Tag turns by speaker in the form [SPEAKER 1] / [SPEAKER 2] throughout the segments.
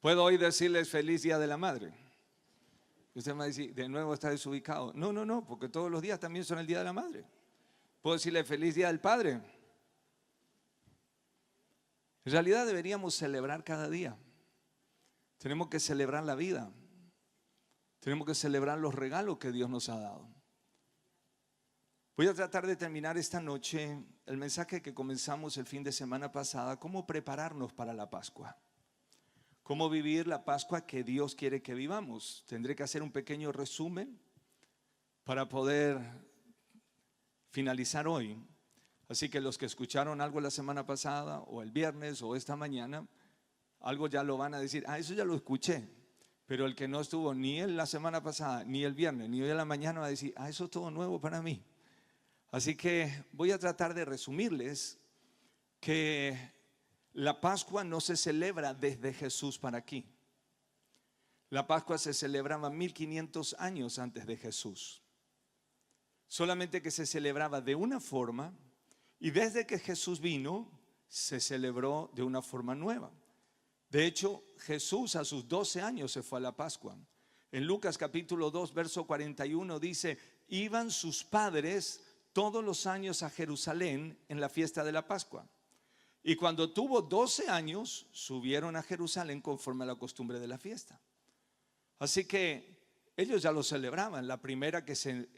[SPEAKER 1] Puedo hoy decirles feliz Día de la Madre. Usted me va a decir, de nuevo está desubicado. No, no, no, porque todos los días también son el Día de la Madre. Puedo decirle feliz Día del Padre. En realidad deberíamos celebrar cada día. Tenemos que celebrar la vida. Tenemos que celebrar los regalos que Dios nos ha dado. Voy a tratar de terminar esta noche el mensaje que comenzamos el fin de semana pasada, cómo prepararnos para la Pascua. Cómo vivir la Pascua que Dios quiere que vivamos. Tendré que hacer un pequeño resumen para poder finalizar hoy. Así que los que escucharon algo la semana pasada o el viernes o esta mañana, algo ya lo van a decir, eso ya lo escuché. Pero el que no estuvo ni en la semana pasada, ni el viernes, ni hoy en la mañana va a decir, eso es todo nuevo para mí. Así que voy a tratar de resumirles que la Pascua no se celebra desde Jesús para aquí. La Pascua se celebraba 1500 años antes de Jesús. Solamente que se celebraba de una forma y desde que Jesús vino se celebró de una forma nueva. De hecho, Jesús a sus 12 años se fue a la Pascua. En Lucas capítulo 2, verso 41 dice, iban sus padres todos los años a Jerusalén en la fiesta de la Pascua. Y cuando tuvo 12 años, subieron a Jerusalén conforme a la costumbre de la fiesta. Así que ellos ya lo celebraban. La primera que se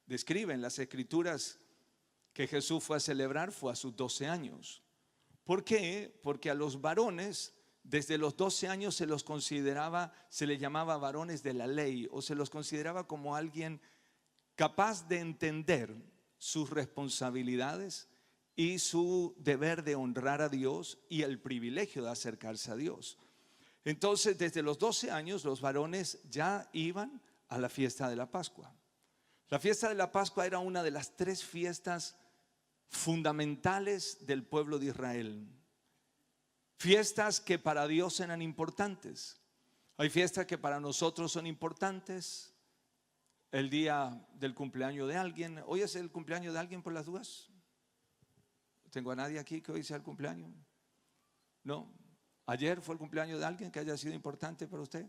[SPEAKER 1] describe en las escrituras que Jesús fue a celebrar fue a sus 12 años. ¿Por qué? Porque a los varones desde los 12 años se los consideraba, se les llamaba varones de la ley, o se los consideraba como alguien capaz de entender sus responsabilidades y su deber de honrar a Dios y el privilegio de acercarse a Dios. Entonces, desde los 12 años los varones ya iban a la fiesta de la Pascua. La fiesta de la Pascua era una de las 3 fiestas fundamentales del pueblo de Israel. Fiestas que para Dios eran importantes. Hay fiestas que para nosotros son importantes. El día del cumpleaños de alguien. ¿Hoy es el cumpleaños de alguien por las dudas? ¿Tengo a nadie aquí que hoy sea el cumpleaños? ¿No? ¿Ayer fue el cumpleaños de alguien que haya sido importante para usted?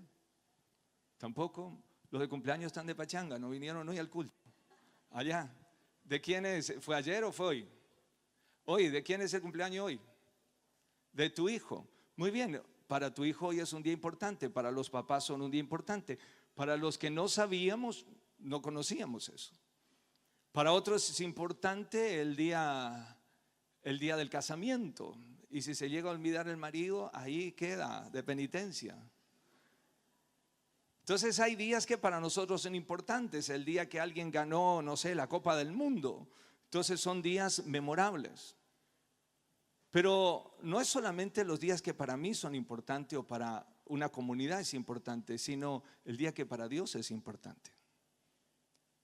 [SPEAKER 1] Tampoco. Los de cumpleaños están de pachanga, no vinieron hoy al culto. Allá. ¿De quién es? ¿Fue ayer o fue hoy? Hoy, ¿de quién es el cumpleaños hoy? De tu hijo. Muy bien, para tu hijo hoy es un día importante, para los papás son un día importante. Para los que no sabíamos, no conocíamos eso. Para otros es importante el día del casamiento. Y si se llega a olvidar el marido, ahí queda de penitencia. Entonces hay días que para nosotros son importantes. El día que alguien ganó, no sé, la Copa del Mundo. Entonces son días memorables. Pero no es solamente los días que para mí son importantes o para una comunidad es importante, sino el día que para Dios es importante.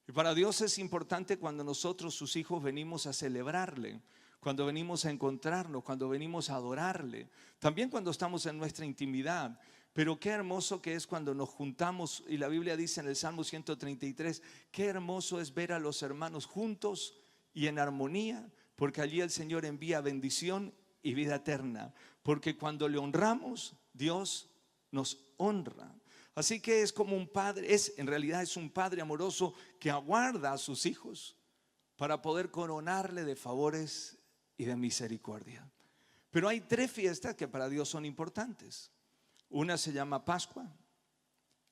[SPEAKER 1] Y para Dios es importante cuando nosotros, sus hijos, venimos a celebrarle, cuando venimos a encontrarnos, cuando venimos a adorarle, también cuando estamos en nuestra intimidad. Pero qué hermoso que es cuando nos juntamos, y la Biblia dice en el Salmo 133, qué hermoso es ver a los hermanos juntos y en armonía, porque allí el Señor envía bendición y vida eterna, porque cuando le honramos, Dios nos honra. Así que es como un padre, en realidad es un padre amoroso que aguarda a sus hijos para poder coronarle de favores y de misericordia. Pero hay 3 fiestas que para Dios son importantes. Una se llama Pascua,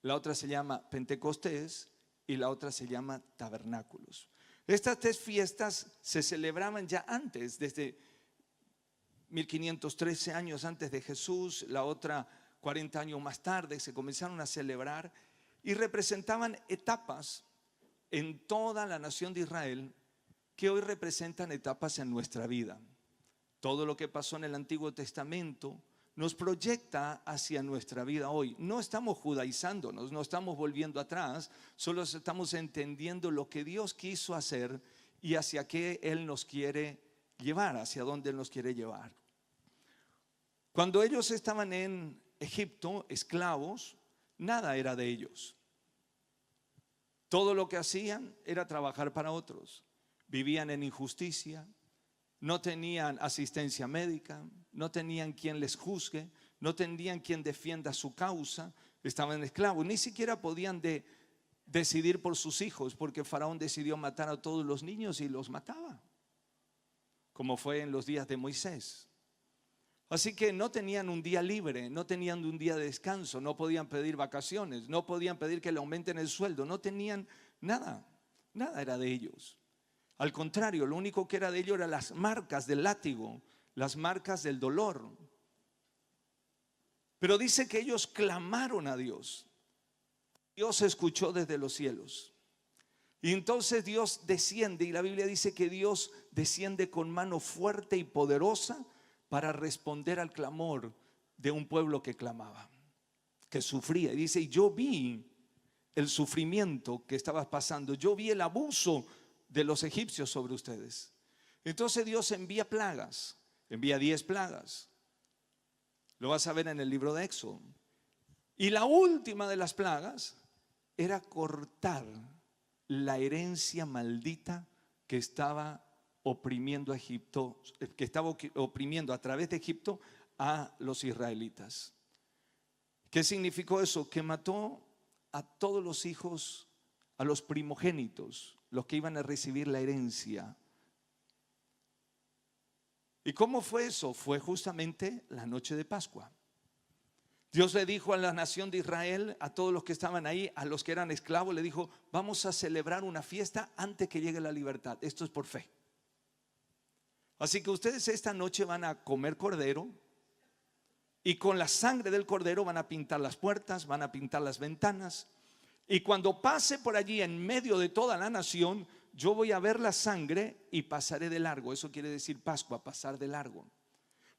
[SPEAKER 1] la otra se llama Pentecostés y la otra se llama Tabernáculos. Estas 3 fiestas se celebraban ya antes, desde 1513 años antes de Jesús, la otra 40 años más tarde se comenzaron a celebrar y representaban etapas en toda la nación de Israel que hoy representan etapas en nuestra vida. Todo lo que pasó en el Antiguo Testamento nos proyecta hacia nuestra vida hoy. No estamos judaizándonos, no estamos volviendo atrás, solo estamos entendiendo lo que Dios quiso hacer y hacia qué Él nos quiere llevar, hacia dónde Él nos quiere llevar. Cuando ellos estaban en Egipto, esclavos, nada era de ellos. Todo lo que hacían era trabajar para otros. Vivían en injusticia, no tenían asistencia médica, no tenían quien les juzgue, no tenían quien defienda su causa, estaban esclavos, ni siquiera podían decidir por sus hijos, porque Faraón decidió matar a todos los niños y los mataba, como fue en los días de Moisés. Así que no tenían un día libre, no tenían un día de descanso, no podían pedir vacaciones, no podían pedir que le aumenten el sueldo, no tenían nada, nada era de ellos. Al contrario, lo único que era de ellos eran las marcas del látigo, las marcas del dolor. Pero dice que ellos clamaron a Dios. Dios escuchó desde los cielos. Y entonces Dios desciende, y la Biblia dice que Dios desciende con mano fuerte y poderosa para responder al clamor de un pueblo que clamaba, que sufría. Y dice, y yo vi el sufrimiento que estaba pasando, yo vi el abuso de los egipcios sobre ustedes. Entonces Dios envía plagas, envía 10 plagas. Lo vas a ver en el libro de Éxodo. Y la última de las plagas era cortar la herencia maldita que estaba oprimiendo a Egipto, que estaba oprimiendo a través de Egipto a los israelitas. ¿Qué significó eso? Que mató a todos los hijos, a los primogénitos, los que iban a recibir la herencia. ¿Y cómo fue eso? Fue justamente la noche de Pascua. Dios le dijo a la nación de Israel, a todos los que estaban ahí, a los que eran esclavos, le dijo, vamos a celebrar una fiesta antes que llegue la libertad. Esto es por fe. Así que ustedes esta noche van a comer cordero, y con la sangre del cordero van a pintar las puertas, van a pintar las ventanas, y cuando pase por allí en medio de toda la nación, yo voy a ver la sangre y pasaré de largo. Eso quiere decir Pascua, pasar de largo.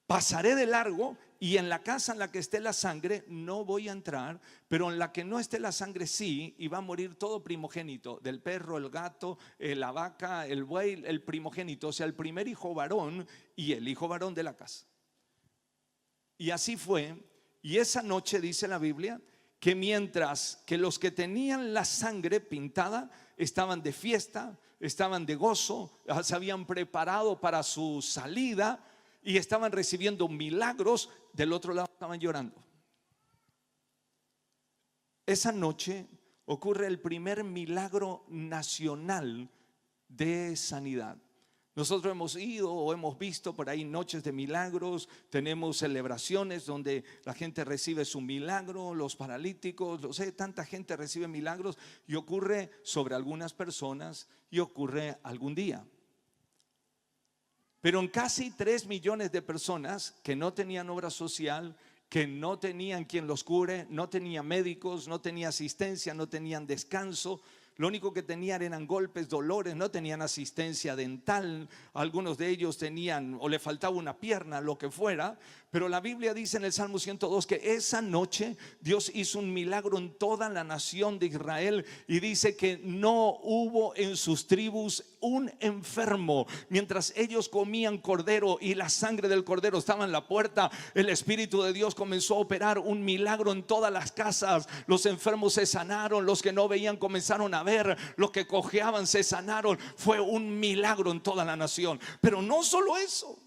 [SPEAKER 1] Pasaré de largo, y en la casa en la que esté la sangre no voy a entrar, pero en la que no esté la sangre sí, y va a morir todo primogénito, del perro, el gato, la vaca, el buey, el primogénito, o sea, el primer hijo varón y el hijo varón de la casa. Y así fue. Y esa noche dice la Biblia que mientras que los que tenían la sangre pintada estaban de fiesta, estaban de gozo, se habían preparado para su salida y estaban recibiendo milagros, del otro lado estaban llorando. Esa noche ocurre el primer milagro nacional de sanidad. Nosotros hemos ido o hemos visto por ahí noches de milagros, tenemos celebraciones donde la gente recibe su milagro, los paralíticos, tanta gente recibe milagros, y ocurre sobre algunas personas y ocurre algún día. Pero en casi 3 millones de personas que no tenían obra social, que no tenían quien los cure, no tenían médicos, no tenían asistencia, no tenían descanso, lo único que tenían eran golpes, dolores, no tenían asistencia dental, algunos de ellos tenían o le faltaba una pierna, lo que fuera. Pero la Biblia dice en el Salmo 102 que esa noche Dios hizo un milagro en toda la nación de Israel, y dice que no hubo en sus tribus un enfermo. Mientras ellos comían cordero y la sangre del cordero estaba en la puerta, el Espíritu de Dios comenzó a operar un milagro en todas las casas. Los enfermos se sanaron, los que no veían comenzaron a ver, los que cojeaban se sanaron. Fue un milagro en toda la nación. Pero no solo eso,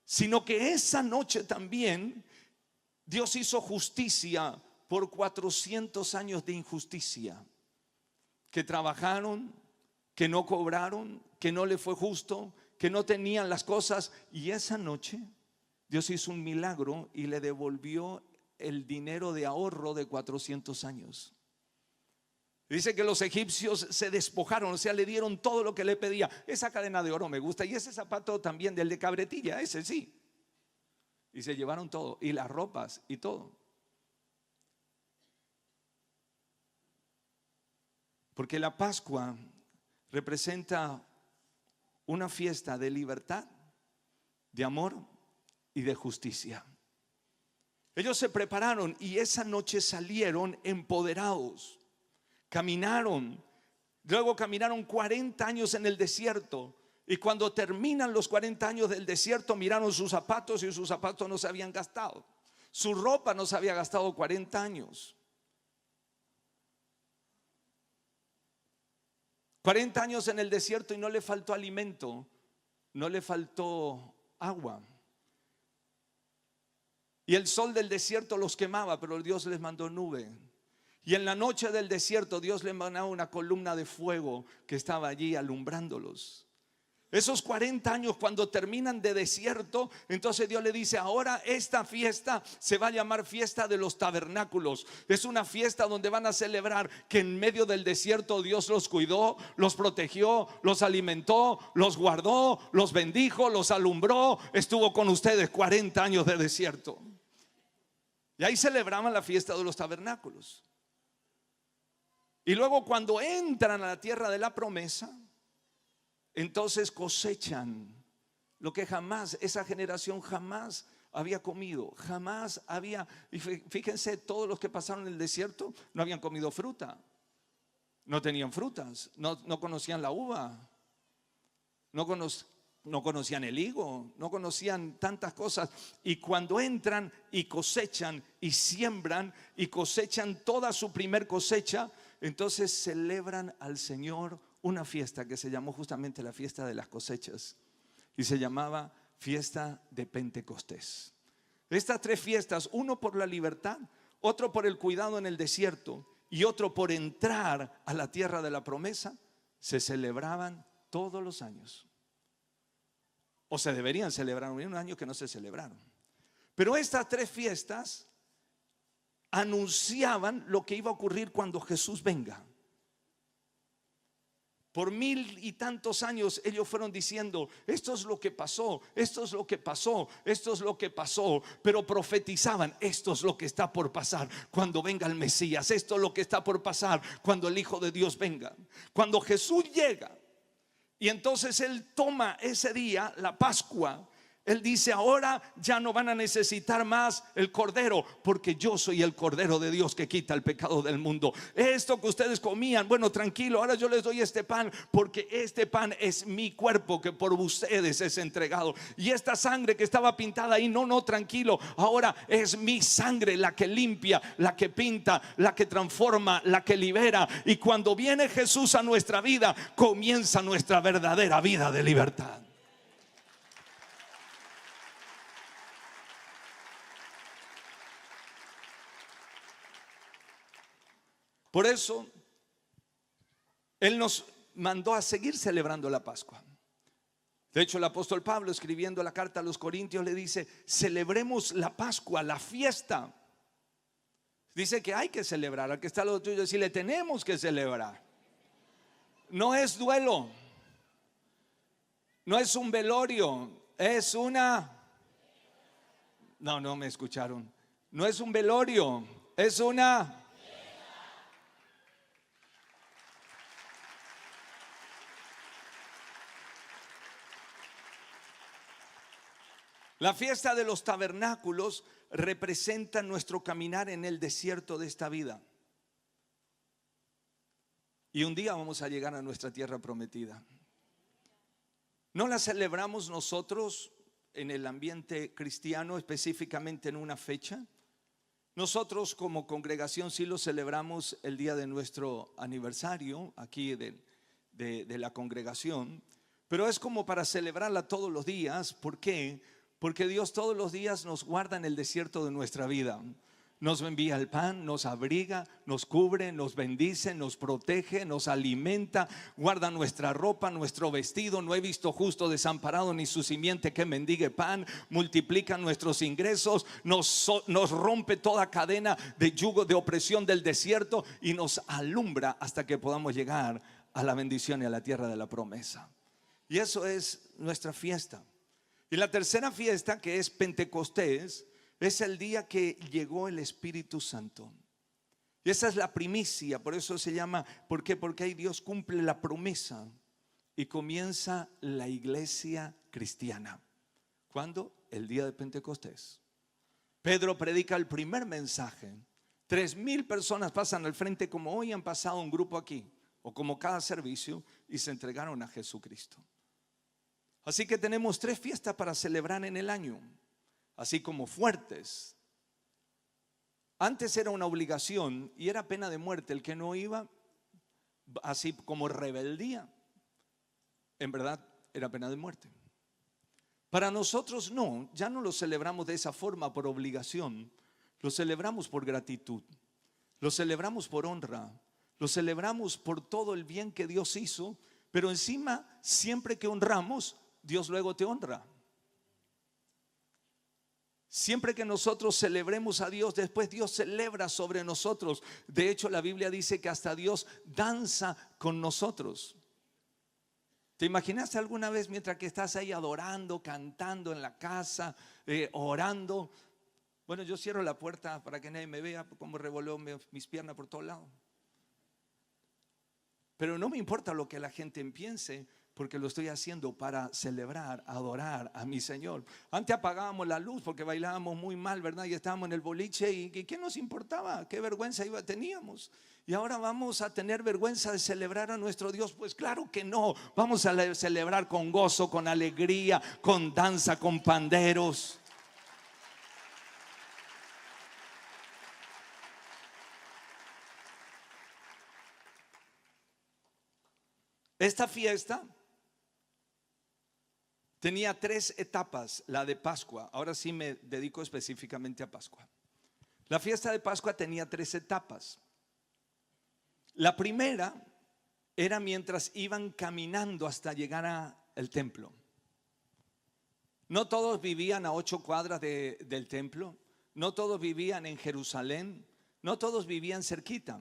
[SPEAKER 1] sino que esa noche también Dios hizo justicia por 400 años de injusticia, que trabajaron, que no cobraron, que no le fue justo, que no tenían las cosas. Y esa noche Dios hizo un milagro y le devolvió el dinero de ahorro de 400 años. Dice que los egipcios se despojaron, o sea, le dieron todo lo que le pedía. Esa cadena de oro me gusta, y ese zapato también, del de cabretilla, ese sí. Y se llevaron todo, y las ropas y todo. Porque la Pascua representa una fiesta de libertad, de amor y de justicia. Ellos se prepararon y esa noche salieron empoderados. Caminaron, luego caminaron 40 años en el desierto, y cuando terminan los 40 años del desierto miraron sus zapatos, y sus zapatos no se habían gastado, su ropa no se había gastado 40 años. 40 años en el desierto y no le faltó alimento, no le faltó agua. Y el sol del desierto los quemaba, pero Dios les mandó nube. Y en la noche del desierto Dios les mandaba una columna de fuego que estaba allí alumbrándolos. Esos 40 años, cuando terminan de desierto, entonces Dios le dice: ahora esta fiesta se va a llamar fiesta de los tabernáculos. Es una fiesta donde van a celebrar que en medio del desierto Dios los cuidó, los protegió, los alimentó, los guardó, los bendijo, los alumbró. Estuvo con ustedes 40 años de desierto. Y ahí celebraban la fiesta de los tabernáculos. Y luego, cuando entran a la tierra de la promesa, entonces cosechan lo que jamás, esa generación jamás había comido, jamás había. Y fíjense, todos los que pasaron el desierto no habían comido fruta, no tenían frutas, no conocían la uva, no conocían el higo, no conocían tantas cosas. Y cuando entran y cosechan y siembran y cosechan toda su primer cosecha, entonces celebran al Señor una fiesta que se llamó justamente la fiesta de las cosechas, y se llamaba fiesta de Pentecostés. Estas tres fiestas, uno por la libertad, otro por el cuidado en el desierto y otro por entrar a la tierra de la promesa, se celebraban todos los años, o se deberían celebrar. Un año que no se celebraron, pero estas tres fiestas anunciaban lo que iba a ocurrir cuando Jesús venga. Por 1000 y tantos años ellos fueron diciendo: esto es lo que pasó, esto es lo que pasó, esto es lo que pasó. Pero profetizaban: esto es lo que está por pasar cuando venga el Mesías, esto es lo que está por pasar cuando el Hijo de Dios venga. Cuando Jesús llega, y entonces Él toma ese día, la Pascua, Él dice: ahora ya no van a necesitar más el cordero, porque yo soy el cordero de Dios que quita el pecado del mundo. Esto que ustedes comían, bueno, tranquilo, ahora yo les doy este pan, porque este pan es mi cuerpo que por ustedes es entregado. Y esta sangre que estaba pintada ahí, no, tranquilo, ahora es mi sangre la que limpia, la que pinta, la que transforma, la que libera. Y cuando viene Jesús a nuestra vida, comienza nuestra verdadera vida de libertad. Por eso Él nos mandó a seguir celebrando la Pascua. De hecho, el apóstol Pablo, escribiendo la carta a los Corintios, le dice: celebremos la Pascua, la fiesta. Dice que hay que celebrar. Al que está al lado tuyo, decirle: tenemos que celebrar. No es duelo, no es un velorio, es una... No me escucharon. No es un velorio, es una... La fiesta de los tabernáculos representa nuestro caminar en el desierto de esta vida. Y un día vamos a llegar a nuestra tierra prometida. No la celebramos nosotros en el ambiente cristiano, específicamente en una fecha. Nosotros como congregación sí lo celebramos el día de nuestro aniversario aquí de la congregación. Pero es como para celebrarla todos los días. ¿Por qué? Porque Dios todos los días nos guarda en el desierto de nuestra vida. Nos envía el pan, nos abriga, nos cubre, nos bendice, nos protege, nos alimenta, guarda nuestra ropa, nuestro vestido. No he visto justo desamparado ni su simiente que mendigue pan. Multiplica nuestros ingresos, nos rompe toda cadena de yugo de opresión del desierto y nos alumbra hasta que podamos llegar a la bendición y a la tierra de la promesa. Y eso es nuestra fiesta. Y la tercera fiesta, que es Pentecostés, es el día que llegó el Espíritu Santo. Y esa es la primicia, por eso se llama, ¿por qué? Porque ahí Dios cumple la promesa y comienza la iglesia cristiana. ¿Cuándo? El día de Pentecostés. Pedro predica el primer mensaje. 3000 personas pasan al frente, como hoy han pasado un grupo aquí, o como cada servicio, y se entregaron a Jesucristo. Así que tenemos 3 fiestas para celebrar en el año, así como fuertes. Antes era una obligación y era pena de muerte el que no iba, así como rebeldía. En verdad era pena de muerte. Para nosotros no, ya no lo celebramos de esa forma por obligación, lo celebramos por gratitud, lo celebramos por honra, lo celebramos por todo el bien que Dios hizo, pero encima, siempre que honramos, Dios luego te honra. Siempre que nosotros celebremos a Dios, después Dios celebra sobre nosotros. De hecho, la Biblia dice que hasta Dios danza con nosotros. ¿Te imaginaste alguna vez mientras que estás ahí adorando, cantando en la casa, orando? Bueno, yo cierro la puerta para que nadie me vea cómo revoleo mis piernas por todos lados. Pero no me importa lo que la gente piense, porque lo estoy haciendo para celebrar, adorar a mi Señor. Antes apagábamos la luz porque bailábamos muy mal, ¿verdad? Y estábamos en el boliche y ¿qué nos importaba? ¿Qué vergüenza teníamos? Y ahora vamos a tener vergüenza de celebrar a nuestro Dios. Pues claro que no. Vamos a celebrar con gozo, con alegría, con danza, con panderos. Esta fiesta tenía 3 etapas, la de Pascua. Ahora sí me dedico específicamente a Pascua. La fiesta de Pascua tenía 3 etapas. La primera era mientras iban caminando hasta llegar al templo. No todos vivían a 8 cuadras del templo, no todos vivían en Jerusalén, no todos vivían cerquita.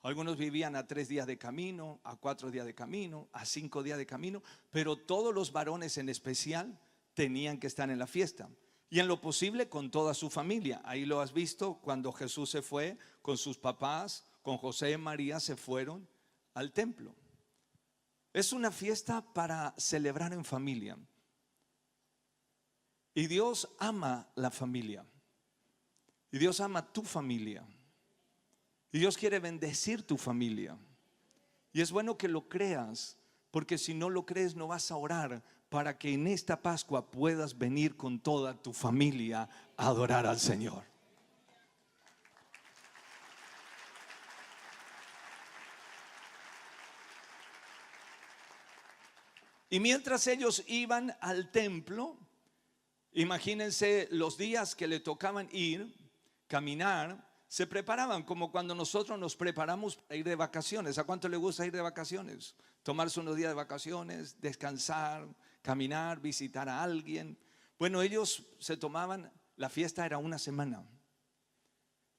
[SPEAKER 1] Algunos vivían a 3 días de camino, a 4 días de camino, a 5 días de camino, pero todos los varones en especial tenían que estar en la fiesta. Y en lo posible con toda su familia. Ahí lo has visto cuando Jesús se fue con sus papás, con José y María, se fueron al templo. Es una fiesta para celebrar en familia. Y Dios ama la familia. Y Dios ama tu familia. Y Dios quiere bendecir tu familia. Y es bueno que lo creas, porque si no lo crees no vas a orar para que en esta Pascua puedas venir con toda tu familia a adorar al Señor. Y mientras ellos iban al templo, imagínense los días que le tocaban ir, caminar. Se preparaban como cuando nosotros nos preparamos para ir de vacaciones. ¿A cuánto le gusta ir de vacaciones? Tomarse unos días de vacaciones, descansar, caminar, visitar a alguien. Bueno, ellos se tomaban, la fiesta era una semana.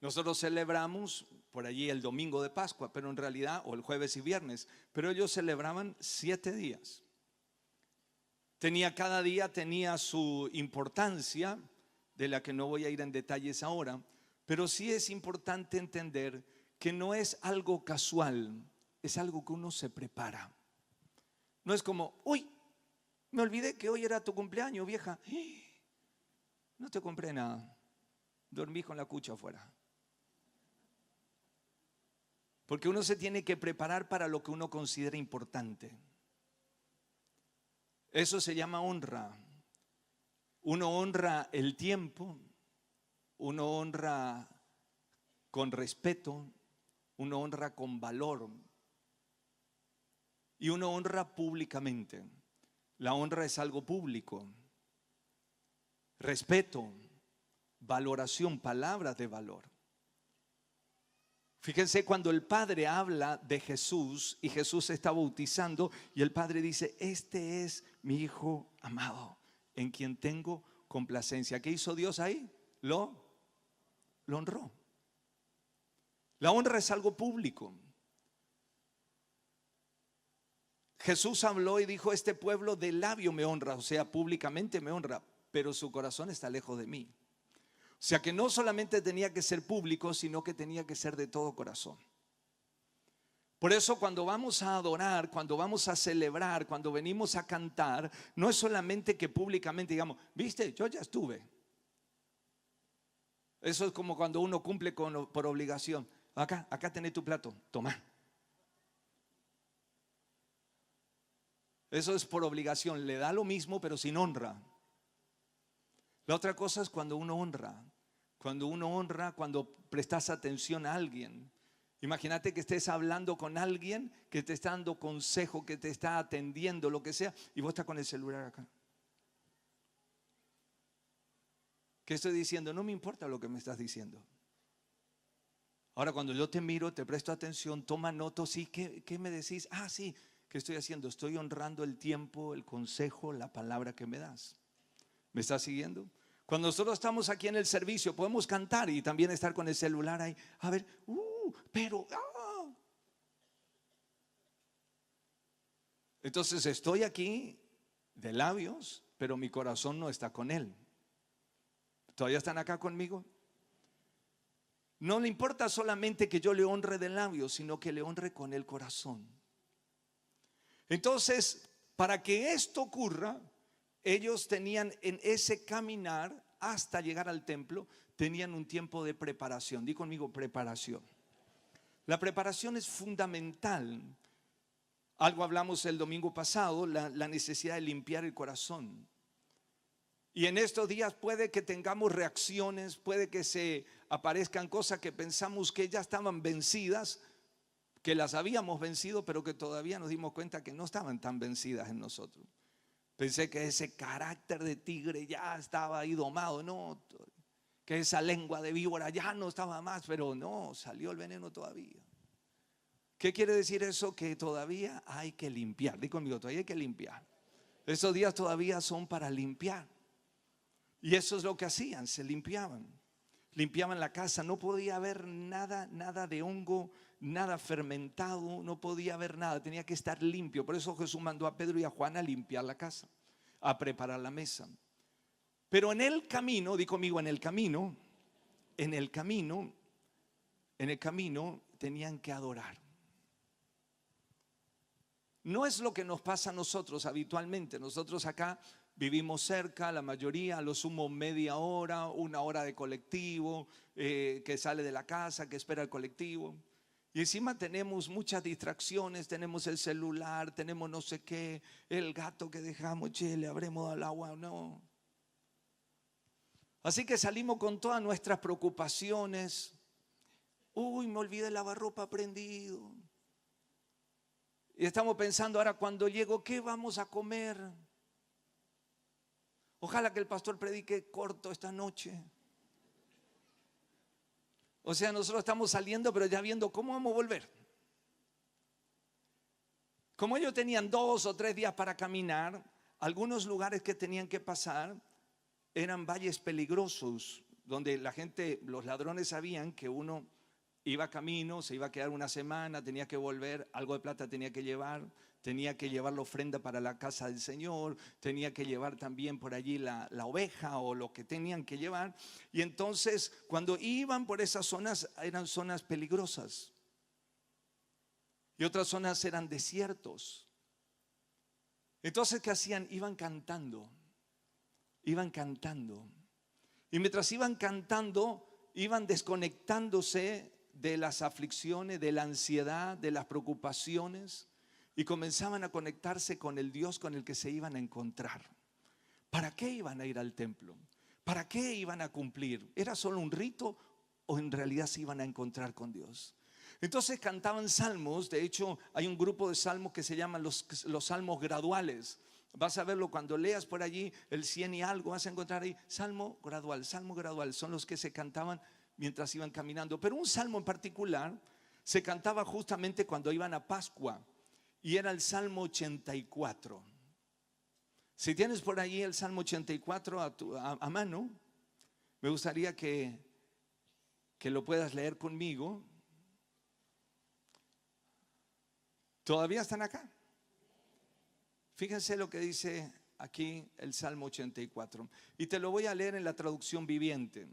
[SPEAKER 1] Nosotros celebramos por allí el domingo de Pascua, pero en realidad, o el jueves y viernes, pero ellos celebraban 7 días. Cada día tenía su importancia, de la que no voy a ir en detalles ahora. Pero sí es importante entender que no es algo casual, es algo que uno se prepara. No es como, uy, me olvidé que hoy era tu cumpleaños, vieja. No te compré nada, dormí con la cucha afuera. Porque uno se tiene que preparar para lo que uno considera importante. Eso se llama honra. Uno honra el tiempo. Uno honra con respeto, uno honra con valor y uno honra públicamente. La honra es algo público. Respeto, valoración, palabras de valor. Fíjense cuando el Padre habla de Jesús y Jesús se está bautizando y el Padre dice: este es mi Hijo amado, en quien tengo complacencia. ¿Qué hizo Dios ahí? Lo honró. La honra es algo público. Jesús habló y dijo: este pueblo de labio me honra, o sea, públicamente me honra, pero su corazón está lejos de mí. O sea que no solamente tenía que ser público, sino que tenía que ser de todo corazón. Por eso cuando vamos a adorar, cuando vamos a celebrar, cuando venimos a cantar, no es solamente que públicamente digamos: viste, yo ya estuve. Eso es como cuando uno cumple por obligación. Acá tenés tu plato, toma. Eso es por obligación, le da lo mismo pero sin honra. La otra cosa es cuando uno honra. Cuando prestas atención a alguien. Imagínate que estés hablando con alguien que te está dando consejo, que te está atendiendo, lo que sea, y vos estás con el celular acá. ¿Qué estoy diciendo? No me importa lo que me estás diciendo. Ahora cuando yo te miro, te presto atención, toma nota, sí, ¿qué me decís? Ah, sí, ¿qué estoy haciendo? Estoy honrando el tiempo, el consejo, la palabra que me das. ¿Me estás siguiendo? Cuando nosotros estamos aquí en el servicio, podemos cantar y también estar con el celular ahí. A ver, pero... Entonces estoy aquí de labios, pero mi corazón no está con Él. ¿Todavía están acá conmigo? No le importa solamente que yo le honre de labios, sino que le honre con el corazón. Entonces, para que esto ocurra, ellos tenían en ese caminar hasta llegar al templo, tenían un tiempo de preparación. Di conmigo, preparación. La preparación es fundamental. Algo hablamos el domingo pasado, la necesidad de limpiar el corazón. Y en estos días puede que tengamos reacciones, puede que se aparezcan cosas que pensamos que ya estaban vencidas, que las habíamos vencido, pero que todavía nos dimos cuenta que no estaban tan vencidas en nosotros. Pensé que ese carácter de tigre ya estaba ahí domado, no, que esa lengua de víbora ya no estaba más, pero no, salió el veneno todavía. ¿Qué quiere decir eso? Que todavía hay que limpiar. Di conmigo, todavía hay que limpiar. Esos días todavía son para limpiar. Y eso es lo que hacían, se limpiaban. Limpiaban la casa, no podía haber nada de hongo, nada fermentado, no podía haber nada, tenía que estar limpio. Por eso Jesús mandó a Pedro y a Juan a limpiar la casa, a preparar la mesa. Pero en el camino, di conmigo, en el camino tenían que adorar. No es lo que nos pasa a nosotros habitualmente. Nosotros acá vivimos cerca, la mayoría, a lo sumo media hora, una hora de colectivo, que sale de la casa, que espera el colectivo. Y encima tenemos muchas distracciones, tenemos el celular, tenemos no sé qué, el gato que dejamos, che, le habremos dado el agua, no. Así que salimos con todas nuestras preocupaciones. Uy, me olvidé el lavarropa prendido. Y estamos pensando ahora cuando llego, ¿qué vamos a comer? Ojalá que el pastor predique corto esta noche. O sea, nosotros estamos saliendo, pero ya viendo cómo vamos a volver. Como ellos tenían 2 o 3 días para caminar, algunos lugares que tenían que pasar eran valles peligrosos, donde la gente, los ladrones sabían que uno iba camino, se iba a quedar una semana, tenía que volver, algo de plata tenía que llevar la ofrenda para la casa del Señor, tenía que llevar también por allí la oveja o lo que tenían que llevar. Y entonces cuando iban por esas zonas, eran zonas peligrosas. Y otras zonas eran desiertos. Entonces, ¿qué hacían? Iban cantando. Y mientras iban cantando, iban desconectándose de las aflicciones, de la ansiedad, de las preocupaciones, y comenzaban a conectarse con el Dios con el que se iban a encontrar. ¿Para qué iban a ir al templo? ¿Para qué iban a cumplir? ¿Era solo un rito o en realidad se iban a encontrar con Dios? Entonces cantaban salmos. De hecho, hay un grupo de salmos que se llaman los salmos graduales. Vas a verlo cuando leas por allí el 100 y algo, vas a encontrar ahí salmo gradual, son los que se cantaban mientras iban caminando. Pero un salmo en particular se cantaba justamente cuando iban a Pascua, y era el Salmo 84. Si tienes por allí el Salmo 84 a mano, me gustaría que lo puedas leer conmigo. ¿Todavía están acá? Fíjense lo que dice aquí el Salmo 84. Y te lo voy a leer en la traducción viviente.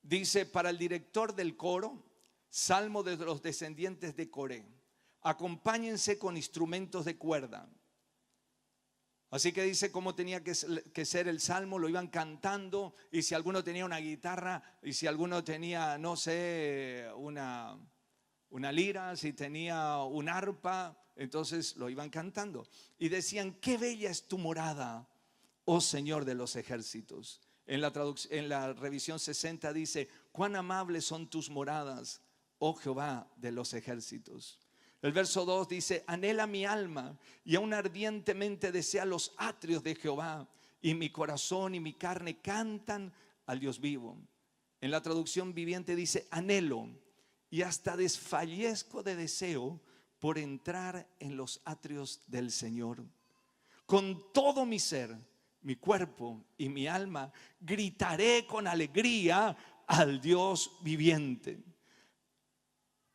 [SPEAKER 1] Dice: para el director del coro, salmo de los descendientes de Coré. Acompáñense con instrumentos de cuerda. Así que dice cómo tenía que ser el salmo, lo iban cantando. Y si alguno tenía una guitarra, y si alguno tenía, no sé, una lira, si tenía un arpa, entonces lo iban cantando. Y decían: qué bella es tu morada, oh Señor de los ejércitos. En la revisión 60 dice: cuán amables son tus moradas, oh Jehová de los ejércitos. El verso 2 dice: anhela mi alma y aún ardientemente desea los atrios de Jehová. y mi corazón y mi carne cantan al Dios vivo. En la traducción viviente dice: anhelo y hasta desfallezco de deseo por entrar en los atrios del Señor. Con todo mi ser, mi cuerpo y mi alma gritaré con alegría al Dios viviente.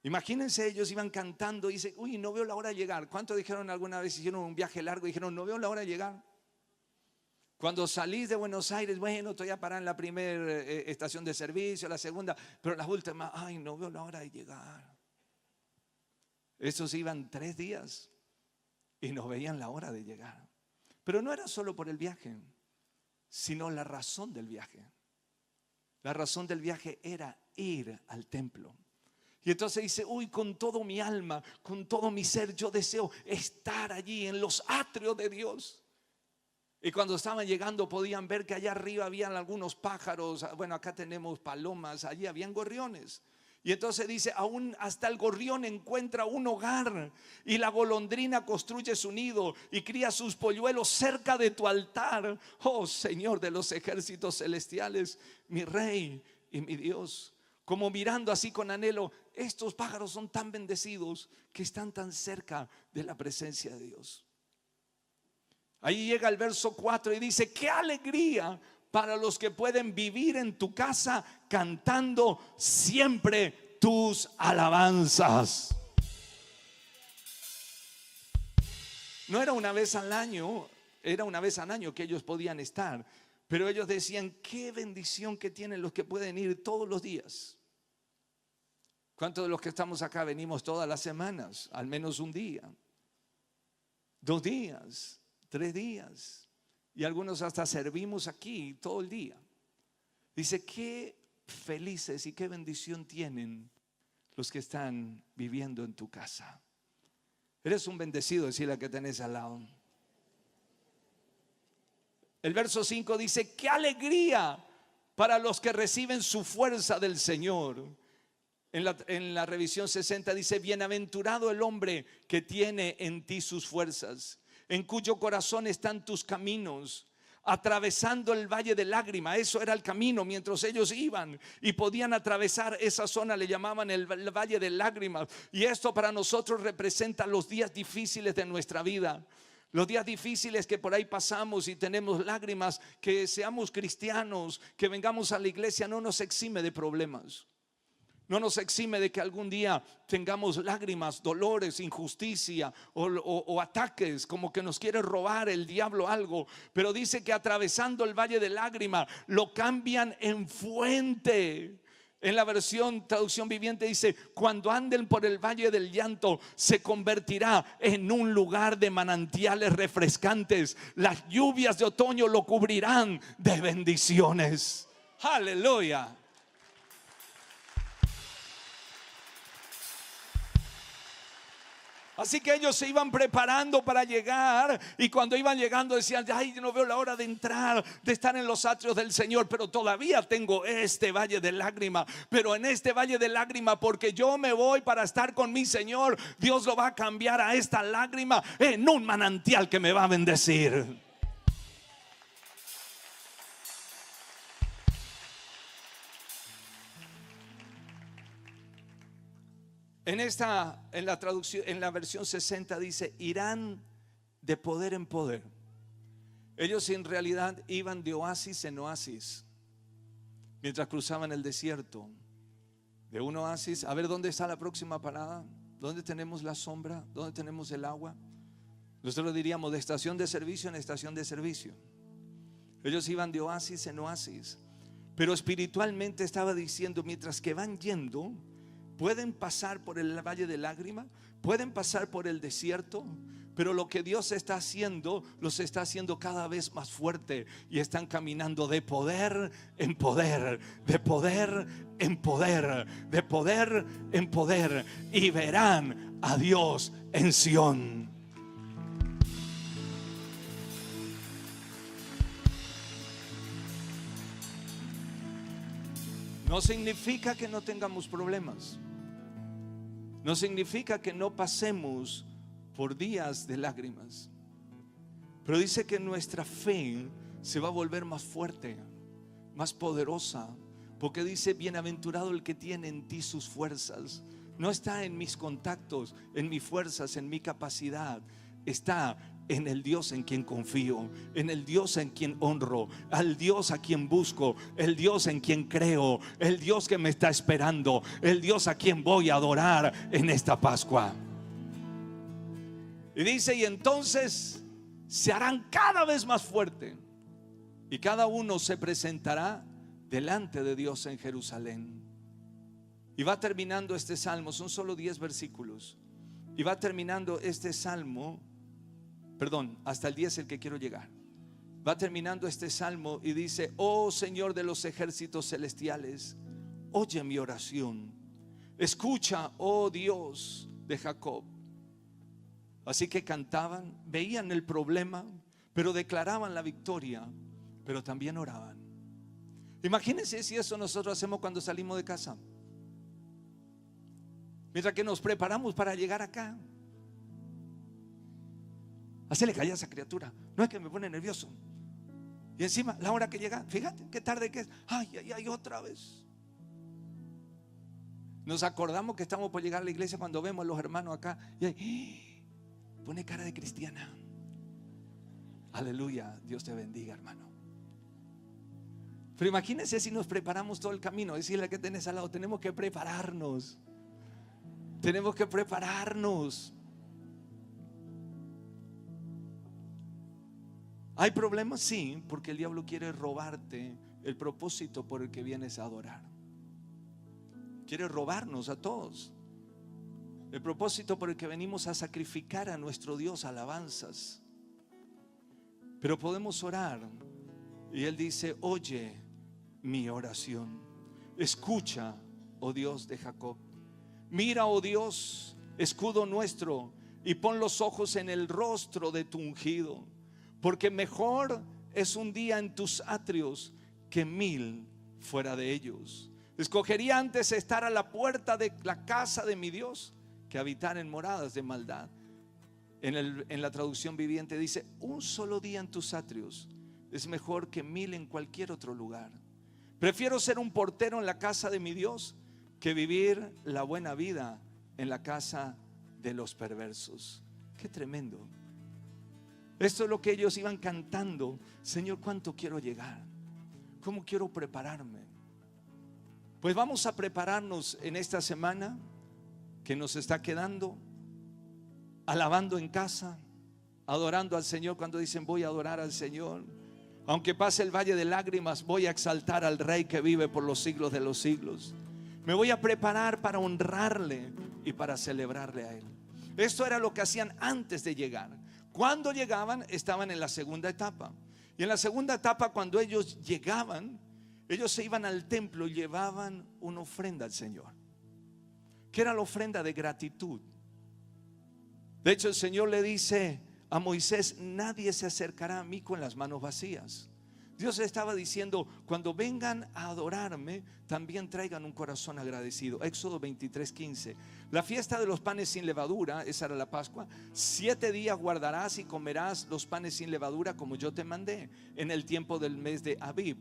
[SPEAKER 1] Imagínense, ellos iban cantando y dicen: uy, no veo la hora de llegar. ¿Cuántos dijeron alguna vez, hicieron un viaje largo y dijeron: no veo la hora de llegar? Cuando salís de Buenos Aires, bueno, estoy a parar en la primera estación de servicio, la segunda, pero las últimas, ay, no veo la hora de llegar. Esos iban 3 días y no veían la hora de llegar. Pero no era solo por el viaje, sino la razón del viaje. La razón del viaje era ir al templo. Y entonces dice: uy, con todo mi alma, con todo mi ser, yo deseo estar allí en los atrios de Dios. Y cuando estaban llegando podían ver que allá arriba habían algunos pájaros. Bueno, acá tenemos palomas, allí habían gorriones. Y entonces dice: aún hasta el gorrión encuentra un hogar, y la golondrina construye su nido y cría sus polluelos cerca de tu altar, oh Señor de los ejércitos celestiales, mi Rey y mi Dios. Como mirando así con anhelo, estos pájaros son tan bendecidos que están tan cerca de la presencia de Dios. Ahí llega el verso 4 y dice: qué alegría para los que pueden vivir en tu casa cantando siempre tus alabanzas. No era una vez al año, era una vez al año que ellos podían estar, pero ellos decían: qué bendición que tienen los que pueden ir todos los días. ¿Cuántos de los que estamos acá venimos todas las semanas? Al menos un día, 2 días, 3 días, y algunos hasta servimos aquí todo el día. Dice: qué felices y qué bendición tienen los que están viviendo en tu casa. Eres un bendecido, decirle a que tenés al lado. El verso 5 dice: qué alegría para los que reciben su fuerza del Señor. En la revisión 60 dice: bienaventurado el hombre que tiene en ti sus fuerzas, en cuyo corazón están tus caminos, atravesando el valle de lágrima. Eso era el camino mientras ellos iban y podían atravesar esa zona, le llamaban el valle de lágrimas. Y esto para nosotros representa los días difíciles de nuestra vida. Los días difíciles que por ahí pasamos y tenemos lágrimas. Que seamos cristianos, que vengamos a la iglesia, no nos exime de problemas. No nos exime de que algún día tengamos lágrimas, dolores, injusticia o ataques, como que nos quiere robar el diablo algo. Pero dice que atravesando el valle de lágrimas lo cambian en fuente. En la versión traducción viviente dice: cuando anden por el valle del llanto, se convertirá en un lugar de manantiales refrescantes. Las lluvias de otoño lo cubrirán de bendiciones. Aleluya. Así que ellos se iban preparando para llegar, y cuando iban llegando decían: ay, no veo la hora de entrar, de estar en los atrios del Señor, pero todavía tengo este valle de lágrima. Pero en este valle de lágrima, porque yo me voy para estar con mi Señor, Dios lo va a cambiar a esta lágrima en un manantial que me va a bendecir. En la traducción, en la versión 60 dice: irán de poder en poder. Ellos en realidad iban de oasis en oasis mientras cruzaban el desierto. De un oasis, a ver dónde está la próxima parada, dónde tenemos la sombra, dónde tenemos el agua. Nosotros diríamos de estación de servicio en estación de servicio. Ellos iban de oasis en oasis, pero espiritualmente estaba diciendo: mientras que van yendo, pueden pasar por el valle de lágrimas, pueden pasar por el desierto, pero lo que Dios está haciendo, los está haciendo cada vez más fuerte, y están caminando de poder en poder, de poder en poder, de poder en poder, y verán a Dios en Sión. No significa que no tengamos problemas. No significa que no pasemos por días de lágrimas. Pero dice que nuestra fe se va a volver más fuerte, más poderosa, porque dice: bienaventurado el que tiene en ti sus fuerzas. No está en mis contactos, en mis fuerzas, en mi capacidad. Está en el Dios en quien confío, en el Dios en quien honro, al Dios a quien busco, el Dios en quien creo, el Dios que me está esperando, el Dios a quien voy a adorar en esta Pascua. Y dice: y entonces se harán cada vez más fuerte, y cada uno se presentará delante de Dios en Jerusalén. Y va terminando este salmo, son solo 10 versículos, y va terminando este salmo, perdón, hasta el 10 el que quiero llegar. Va terminando este salmo y dice: oh Señor de los ejércitos celestiales, oye mi oración, escucha, oh Dios de Jacob. Así que cantaban, veían el problema, pero declaraban la victoria, pero también oraban. Imagínense si eso nosotros hacemos cuando salimos de casa, mientras que nos preparamos para llegar acá. Hacele callar a esa criatura, no es que me pone nervioso. Y encima la hora que llega, fíjate qué tarde que es. Ay, otra vez. Nos acordamos que estamos por llegar a la iglesia cuando vemos a los hermanos acá y ahí, pone cara de cristiana. Aleluya, Dios te bendiga, hermano. Pero imagínense si nos preparamos todo el camino. Decirle que tenés al lado: tenemos que prepararnos. Tenemos que prepararnos. ¿Hay problemas? Sí, porque el diablo quiere robarte el propósito por el que vienes a adorar. Quiere robarnos a todos el propósito por el que venimos a sacrificar a nuestro Dios alabanzas. Pero podemos orar, y Él dice: oye mi oración, escucha, oh Dios de Jacob. Mira, oh Dios, escudo nuestro, y pon los ojos en el rostro de tu ungido, porque mejor es un día en tus atrios que 1000 fuera de ellos. Escogería antes estar a la puerta de la casa de mi Dios que habitar en moradas de maldad. En la traducción viviente dice: un solo día en tus atrios es mejor que 1000 en cualquier otro lugar. Prefiero ser un portero en la casa de mi Dios que vivir la buena vida en la casa de los perversos. Qué tremendo. Esto es lo que ellos iban cantando: Señor, ¿cuánto quiero llegar? ¿Cómo quiero prepararme? Pues vamos a prepararnos en esta semana que nos está quedando, alabando en casa, adorando al Señor. Cuando dicen: voy a adorar al Señor, aunque pase el valle de lágrimas, voy a exaltar al Rey que vive por los siglos de los siglos. Me voy a preparar para honrarle y para celebrarle a Él. Esto era lo que hacían antes de llegar. Cuando llegaban, estaban en la segunda etapa. Y en la segunda etapa, cuando ellos llegaban, ellos se iban al templo y llevaban una ofrenda al Señor, que era la ofrenda de gratitud. De hecho, el Señor le dice a Moisés: nadie se acercará a mí con las manos vacías. Dios estaba diciendo: cuando vengan a adorarme, también traigan un corazón agradecido. Éxodo 23:15. La fiesta de los panes sin levadura, esa era la Pascua. 7 días guardarás y comerás los panes sin levadura, como yo te mandé, en el tiempo del mes de Abib,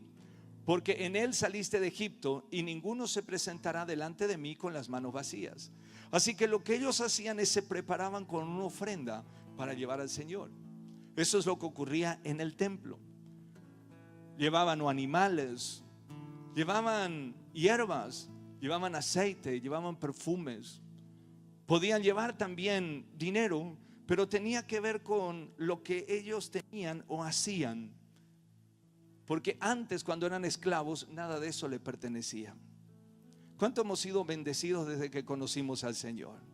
[SPEAKER 1] porque en él saliste de Egipto, y ninguno se presentará delante de mí con las manos vacías. Así que lo que ellos hacían es se preparaban con una ofrenda para llevar al Señor. Eso es lo que ocurría en el templo. Llevaban animales, llevaban hierbas, llevaban aceite, llevaban perfumes. Podían llevar también dinero, pero tenía que ver con lo que ellos tenían o hacían. Porque antes, cuando eran esclavos, nada de eso le pertenecía. ¿Cuánto hemos sido bendecidos desde que conocimos al Señor?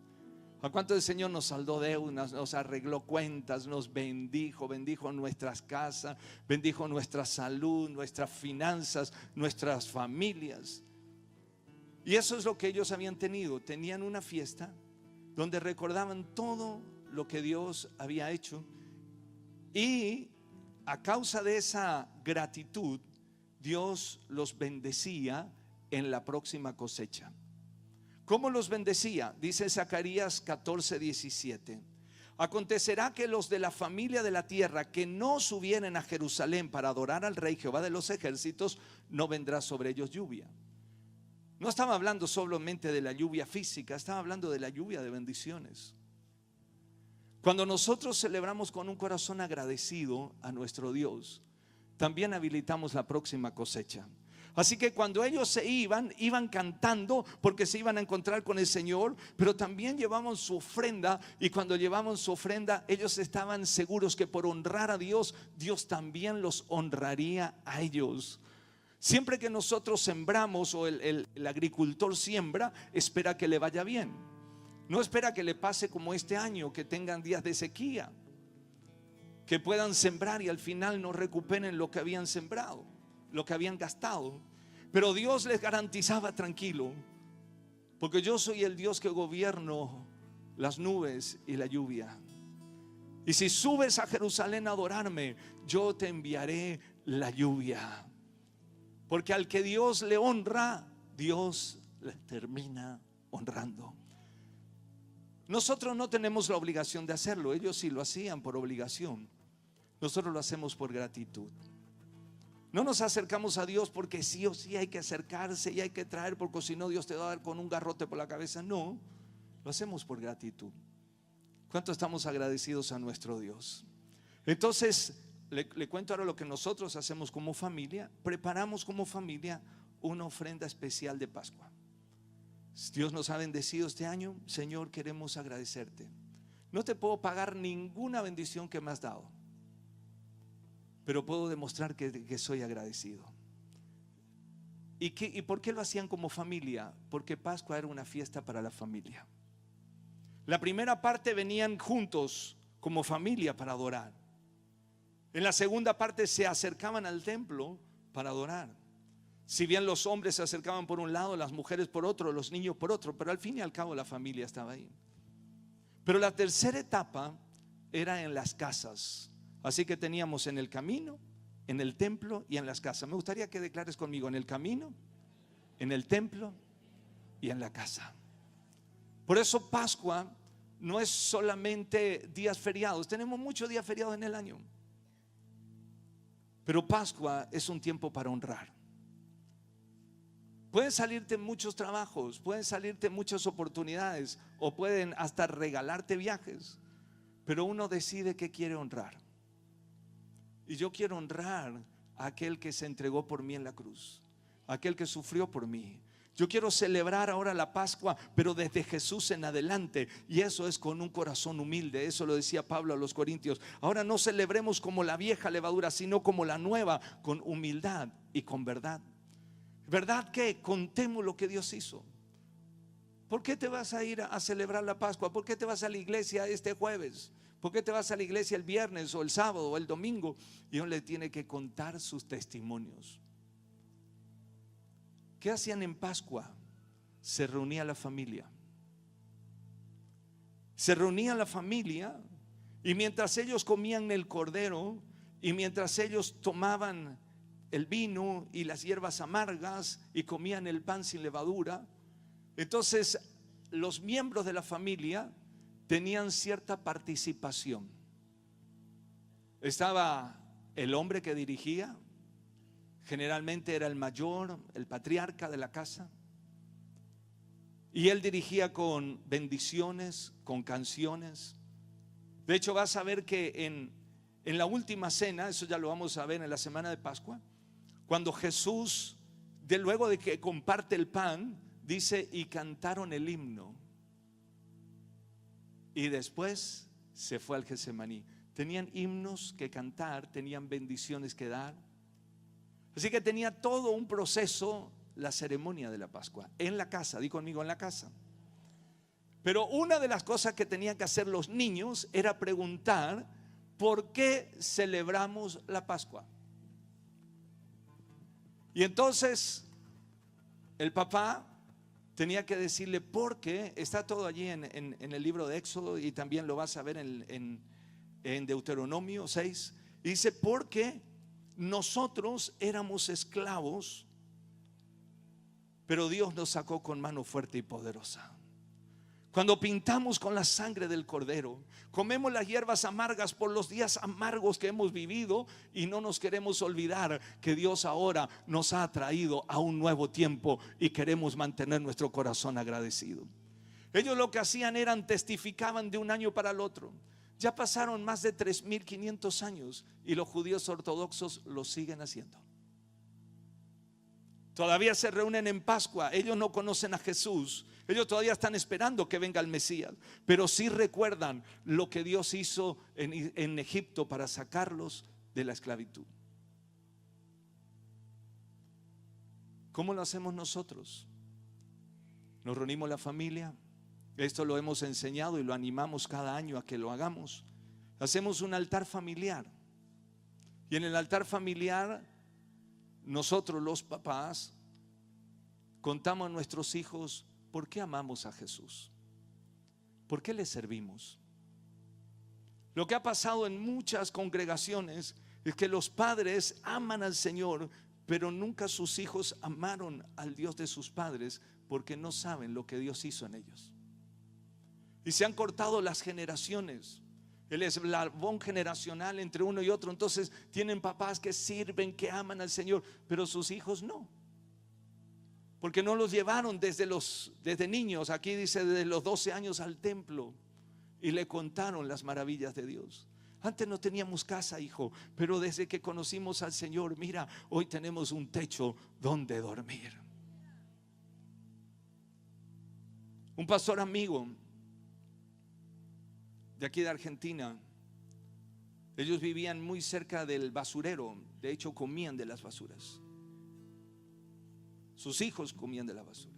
[SPEAKER 1] ¿A cuánto el Señor nos saldó deudas, nos arregló cuentas, nos bendijo nuestras casas, bendijo nuestra salud, nuestras finanzas, nuestras familias? Y eso es lo que ellos habían tenido. Tenían una fiesta donde recordaban todo lo que Dios había hecho, y a causa de esa gratitud, Dios los bendecía en la próxima cosecha. ¿Cómo los bendecía? Dice Zacarías 14:17: Acontecerá que los de la familia de la tierra que no subieren a Jerusalén para adorar al Rey Jehová de los ejércitos, no vendrá sobre ellos lluvia. No estaba hablando solamente de la lluvia física, estaba hablando de la lluvia de bendiciones. Cuando nosotros celebramos con un corazón agradecido a nuestro Dios, también habilitamos la próxima cosecha. Así que cuando ellos se iban cantando porque se iban a encontrar con el Señor, pero también llevaban su ofrenda, y cuando llevaban su ofrenda ellos estaban seguros que por honrar a Dios, Dios también los honraría a ellos. Siempre que nosotros sembramos, o el agricultor siembra, espera que le vaya bien. No espera que le pase como este año, que tengan días de sequía, que puedan sembrar y al final no recuperen lo que habían sembrado, lo que habían gastado. Pero Dios les garantizaba: tranquilo, porque yo soy el Dios que gobierno las nubes y la lluvia. Y si subes a Jerusalén a adorarme, yo te enviaré la lluvia. Porque al que Dios le honra, Dios le termina honrando. Nosotros no tenemos la obligación de hacerlo. Ellos sí lo hacían por obligación. Nosotros lo hacemos por gratitud. No nos acercamos a Dios porque sí o sí hay que acercarse y hay que traer, porque si no Dios te va a dar con un garrote por la cabeza. No, lo hacemos por gratitud. ¿Cuánto estamos agradecidos a nuestro Dios? Entonces le cuento ahora lo que nosotros hacemos como familia. Preparamos como familia una ofrenda especial de Pascua. Dios nos ha bendecido este año. Señor, queremos agradecerte. No te puedo pagar ninguna bendición que me has dado, pero puedo demostrar que soy agradecido. ¿Y por qué lo hacían como familia? Porque Pascua era una fiesta para la familia. La primera parte venían juntos como familia para adorar. En la segunda parte se acercaban al templo para adorar. Si bien los hombres se acercaban por un lado, las mujeres por otro, los niños por otro, pero al fin y al cabo la familia estaba ahí. Pero la tercera etapa era en las casas. Así que teníamos en el camino, en el templo y en las casas. Me gustaría que declares conmigo: en el camino, en el templo y en la casa. Por eso Pascua no es solamente días feriados. Tenemos muchos días feriados en el año, pero Pascua es un tiempo para honrar. Pueden salirte muchos trabajos, pueden salirte muchas oportunidades, o pueden hasta regalarte viajes, pero uno decide que quiere honrar. Y yo quiero honrar a aquel que se entregó por mí en la cruz, aquel que sufrió por mí. Yo quiero celebrar ahora la Pascua, pero desde Jesús en adelante, y eso es con un corazón humilde. Eso lo decía Pablo a los Corintios. Ahora no celebremos como la vieja levadura, sino como la nueva, con humildad y con verdad. ¿Verdad que contemos lo que Dios hizo? ¿Por qué te vas a ir a celebrar la Pascua? ¿Por qué te vas a la iglesia este jueves? ¿Por qué te vas a la iglesia el viernes o el sábado o el domingo? Y uno le tiene que contar sus testimonios. ¿Qué hacían en Pascua? Se reunía la familia. Se reunía la familia, y mientras ellos comían el cordero, y mientras ellos tomaban el vino y las hierbas amargas y comían el pan sin levadura, entonces los miembros de la familia tenían cierta participación. Estaba el hombre que dirigía, generalmente era el mayor, el patriarca de la casa, y él dirigía con bendiciones, con canciones. De hecho, vas a ver que en la última cena, eso ya lo vamos a ver en la semana de Pascua, cuando Jesús, luego de que comparte el pan, dice: y cantaron el himno. Y después se fue al Getsemaní. Tenían himnos que cantar, tenían bendiciones que dar. Así que tenía todo un proceso la ceremonia de la Pascua en la casa. Di conmigo: en la casa. Pero una de las cosas que tenían que hacer los niños era preguntar: ¿por qué celebramos la Pascua? Y entonces el papá tenía que decirle: porque está todo allí en el libro de Éxodo, y también lo vas a ver en Deuteronomio 6. Y dice: porque nosotros éramos esclavos, pero Dios nos sacó con mano fuerte y poderosa. Cuando pintamos con la sangre del Cordero, comemos las hierbas amargas por los días amargos que hemos vivido y no nos queremos olvidar que Dios ahora nos ha traído a un nuevo tiempo y queremos mantener nuestro corazón agradecido. Ellos lo que hacían eran testificaban de un año para el otro. Ya pasaron más de 3500 años y los judíos ortodoxos lo siguen haciendo. Todavía se reúnen en Pascua. Ellos no conocen a Jesús. Ellos todavía están esperando que venga el Mesías. Pero sí recuerdan lo que Dios hizo en Egipto para sacarlos de la esclavitud. ¿Cómo lo hacemos nosotros? Nos reunimos la familia. Esto lo hemos enseñado y lo animamos cada año a que lo hagamos. Hacemos un altar familiar. Y en el altar familiar, nosotros los papás contamos a nuestros hijos por qué amamos a Jesús, por qué le servimos. Lo que ha pasado en muchas congregaciones es que los padres aman al Señor, pero nunca sus hijos amaron al Dios de sus padres porque no saben lo que Dios hizo en ellos. Y se han cortado las generaciones, el eslabón generacional entre uno y otro. Entonces tienen papás que sirven, que aman al Señor, pero sus hijos no, porque no los llevaron desde niños. Aquí dice desde los 12 años al templo y le contaron las maravillas de Dios. Antes no teníamos casa, hijo, pero desde que conocimos al Señor, mira, hoy tenemos un techo donde dormir. Un pastor amigo de aquí de Argentina, ellos vivían muy cerca del basurero. De hecho, comían de las basuras. Sus hijos comían de la basura.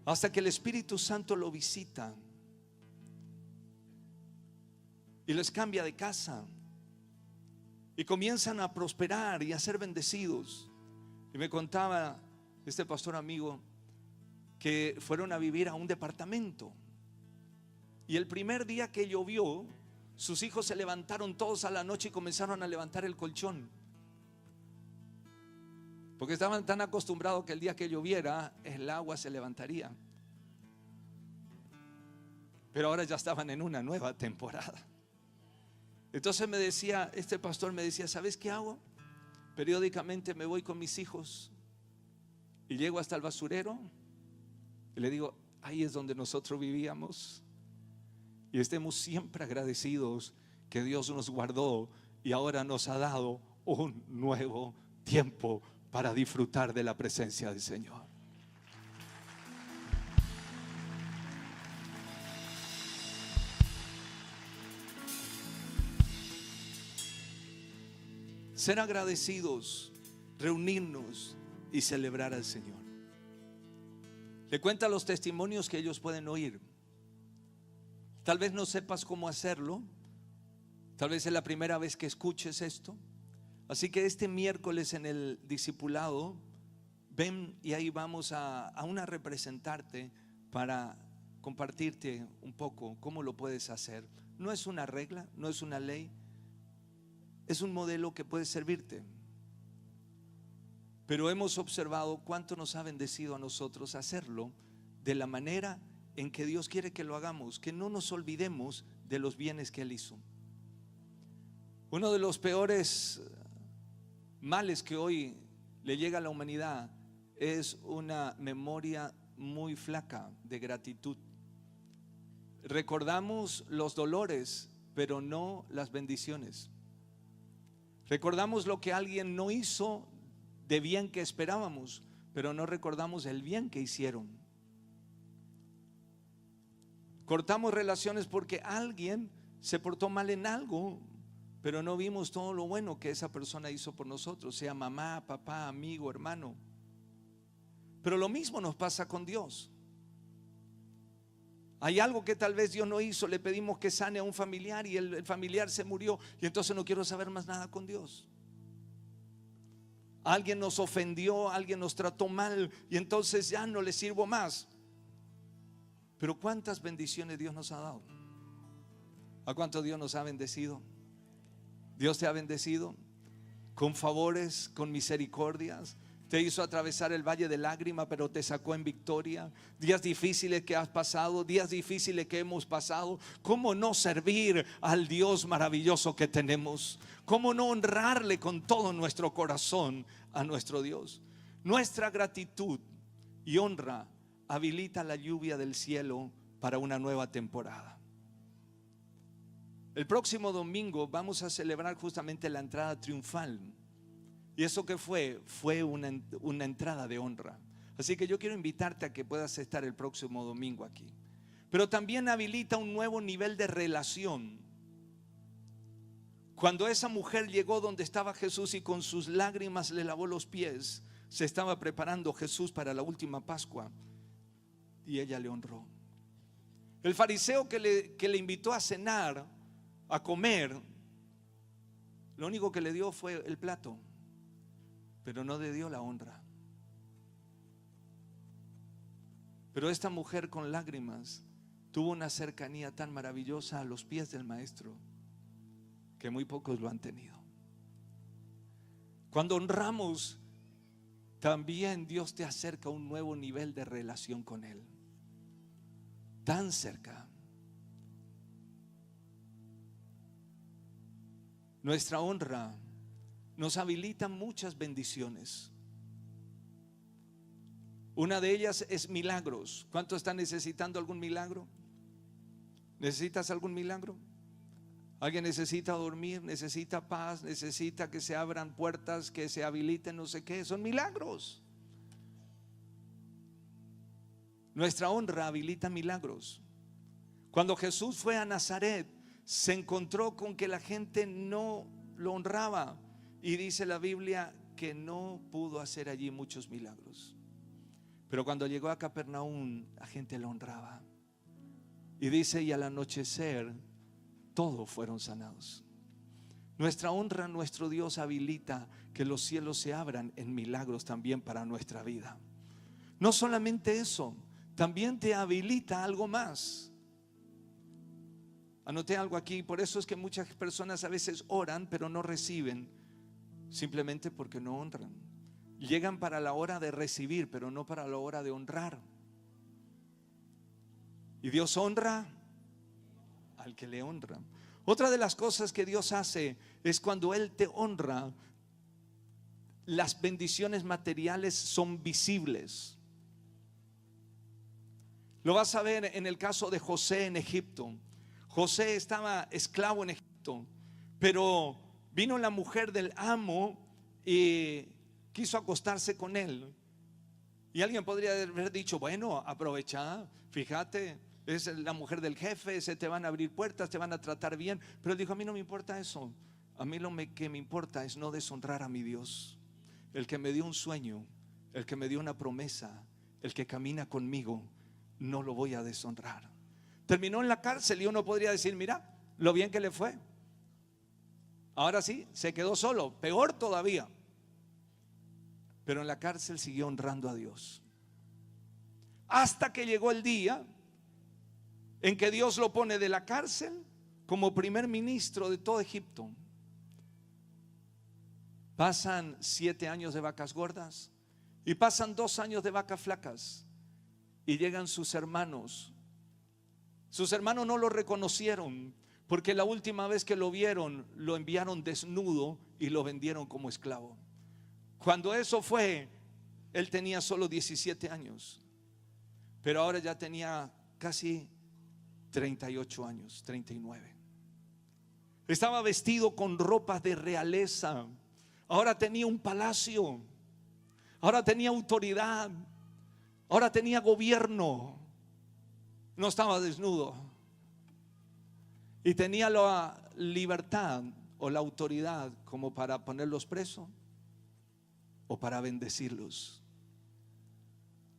[SPEAKER 1] Hasta que el Espíritu Santo lo visita y les cambia de casa y comienzan a prosperar y a ser bendecidos. Y me contaba este pastor amigo que fueron a vivir a un departamento. Y el primer día que llovió, sus hijos se levantaron todos a la noche y comenzaron a levantar el colchón, porque estaban tan acostumbrados que el día que lloviera el agua se levantaría. Pero ahora ya estaban en una nueva temporada. Entonces me decía, este pastor me decía, ¿sabes qué hago? Periódicamente me voy con mis hijos y llego hasta el basurero y le digo, ahí es donde nosotros vivíamos. Y estemos siempre agradecidos que Dios nos guardó y ahora nos ha dado un nuevo tiempo para disfrutar de la presencia del Señor. Ser agradecidos, reunirnos y celebrar al Señor. Le cuenta los testimonios que ellos pueden oír. Tal vez no sepas cómo hacerlo. Tal vez es la primera vez que escuches esto. Así que este miércoles en el discipulado, ven y ahí vamos a representarte para compartirte un poco cómo lo puedes hacer. No es una regla, no es una ley, es un modelo que puede servirte. Pero hemos observado cuánto nos ha bendecido a nosotros hacerlo de la manera en que Dios quiere que lo hagamos, que no nos olvidemos de los bienes que Él hizo. Uno de los peores males que hoy le llega a la humanidad es una memoria muy flaca de gratitud. Recordamos los dolores, pero no las bendiciones. Recordamos lo que alguien no hizo de bien que esperábamos, pero no recordamos el bien que hicieron. Cortamos relaciones porque alguien se portó mal en algo, pero no vimos todo lo bueno que esa persona hizo por nosotros, sea mamá, papá, amigo, hermano. Pero lo mismo nos pasa con Dios. Hay algo que tal vez Dios no hizo, le pedimos que sane a un familiar y el familiar se murió y entonces no quiero saber más nada con Dios. Alguien nos ofendió, alguien nos trató mal y entonces ya no le sirvo más. Pero ¿cuántas bendiciones Dios nos ha dado? ¿A cuánto Dios nos ha bendecido? Dios te ha bendecido con favores, con misericordias. te hizo atravesar el valle de lágrimas, pero te sacó en victoria. Días difíciles que has pasado, días difíciles que hemos pasado. ¿Cómo no servir al Dios maravilloso que tenemos? ¿Cómo no honrarle con todo nuestro corazón a nuestro Dios? Nuestra gratitud y honra habilita la lluvia del cielo para una nueva temporada. El próximo domingo vamos a celebrar justamente la entrada triunfal. ¿Y eso qué fue? Fue una entrada de honra. Así que yo quiero invitarte a que puedas estar el próximo domingo aquí. Pero también habilita un nuevo nivel de relación. Cuando esa mujer llegó donde estaba Jesús y con sus lágrimas le lavó los pies, se estaba preparando Jesús para la última Pascua y ella le honró. El fariseo que le invitó a cenar, a comer, lo único que le dio fue el plato, pero no le dio la honra. Pero esta mujer con lágrimas tuvo una cercanía tan maravillosa a los pies del Maestro que muy pocos lo han tenido. Cuando honramos, también Dios te acerca a un nuevo nivel de relación con Él. Tan cerca. Nuestra honra nos habilita muchas bendiciones. Una de ellas es milagros. ¿Cuántos están necesitando algún milagro? ¿Necesitas algún milagro? ¿Alguien necesita dormir? ¿Necesita paz? ¿Necesita que se abran puertas? ¿Que se habiliten no sé qué? Son milagros. Nuestra honra habilita milagros. Cuando Jesús fue a Nazaret, se encontró con que la gente no lo honraba. Y dice la Biblia que no pudo hacer allí muchos milagros. Pero cuando llegó a Capernaum, la gente lo honraba. Y dice, y al anochecer todos fueron sanados. Nuestra honra a nuestro Dios habilita que los cielos se abran en milagros también para nuestra vida. No solamente eso, también te habilita algo más. Anoté algo aquí. Por eso es que muchas personas a veces oran pero no reciben, simplemente porque no honran. Llegan para la hora de recibir, pero no para la hora de honrar. Y Dios honra al que le honra. Otra de las cosas que Dios hace es cuando Él te honra, las bendiciones materiales son visibles. Lo vas a ver en el caso de José en Egipto. José estaba esclavo en Egipto, pero vino la mujer del amo y quiso acostarse con él. Y alguien podría haber dicho, bueno, aprovecha, fíjate, es la mujer del jefe, se te van a abrir puertas, te van a tratar bien. Pero él dijo, a mí no me importa eso. A mí lo que me importa es no deshonrar a mi Dios, el que me dio un sueño, el que me dio una promesa, el que camina conmigo. No lo voy a deshonrar. Terminó en la cárcel y uno podría decir, mira lo bien que le fue. Ahora sí, se quedó solo, peor todavía. Pero en la cárcel siguió honrando a Dios. Hasta que llegó el día en que Dios lo pone de la cárcel como primer ministro de todo Egipto. Pasan 7 años de vacas gordas y pasan 2 años de vacas flacas. Y llegan sus hermanos. Sus hermanos no lo reconocieron, porque la última vez que lo vieron, lo enviaron desnudo y lo vendieron como esclavo. Cuando eso fue, él tenía solo 17 años, pero ahora ya tenía casi 38 años, 39. Estaba vestido con ropas de realeza. Ahora tenía un palacio. Ahora tenía autoridad. Ahora tenía gobierno. No estaba desnudo. Y tenía la libertad o la autoridad como para ponerlos presos o para bendecirlos.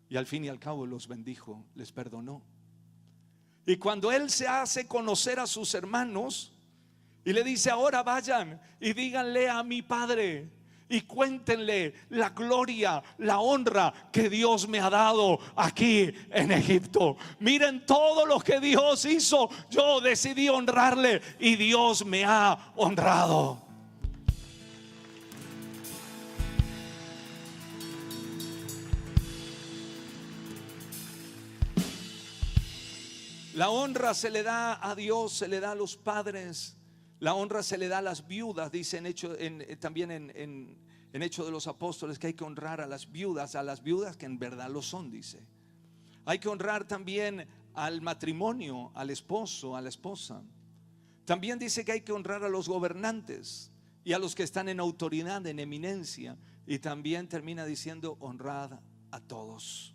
[SPEAKER 1] Y al fin y al cabo los bendijo, les perdonó. Y cuando él se hace conocer a sus hermanos y le dice, ahora vayan y díganle a mi padre y cuéntenle la gloria, la honra que Dios me ha dado aquí en Egipto. Miren todo lo que Dios hizo. Yo decidí honrarle y Dios me ha honrado. La honra se le da a Dios, se le da a los padres. La honra se le da a las viudas, dice también en Hechos de los Apóstoles, que hay que honrar a las viudas que en verdad lo son, dice. Hay que honrar también al matrimonio, al esposo, a la esposa. También dice que hay que honrar a los gobernantes y a los que están en autoridad, en eminencia. Y también termina diciendo honrad a todos.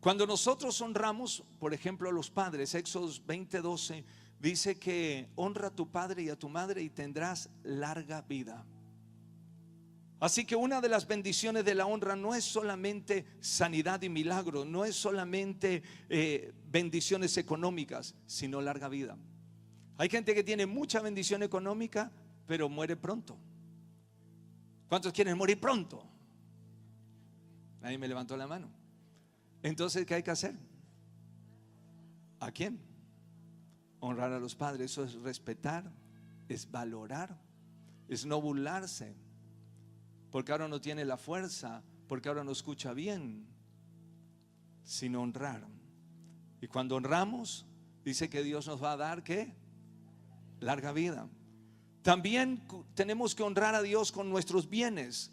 [SPEAKER 1] Cuando nosotros honramos, por ejemplo, a los padres, Éxodo 20:12 dice que honra a tu padre y a tu madre y tendrás larga vida. Así que una de las bendiciones de la honra no es solamente sanidad y milagro, no es solamente bendiciones económicas, sino larga vida. Hay gente que tiene mucha bendición económica, pero muere pronto. ¿Cuántos quieren morir pronto? Nadie me levantó la mano. Entonces, ¿qué hay que hacer? ¿A quién? Honrar a los padres. Eso es respetar, es valorar, es no burlarse porque ahora no tiene la fuerza, porque ahora no escucha bien, sino honrar. Y cuando honramos, dice que Dios nos va a dar ¿qué? Larga vida. También tenemos que honrar a Dios con nuestros bienes.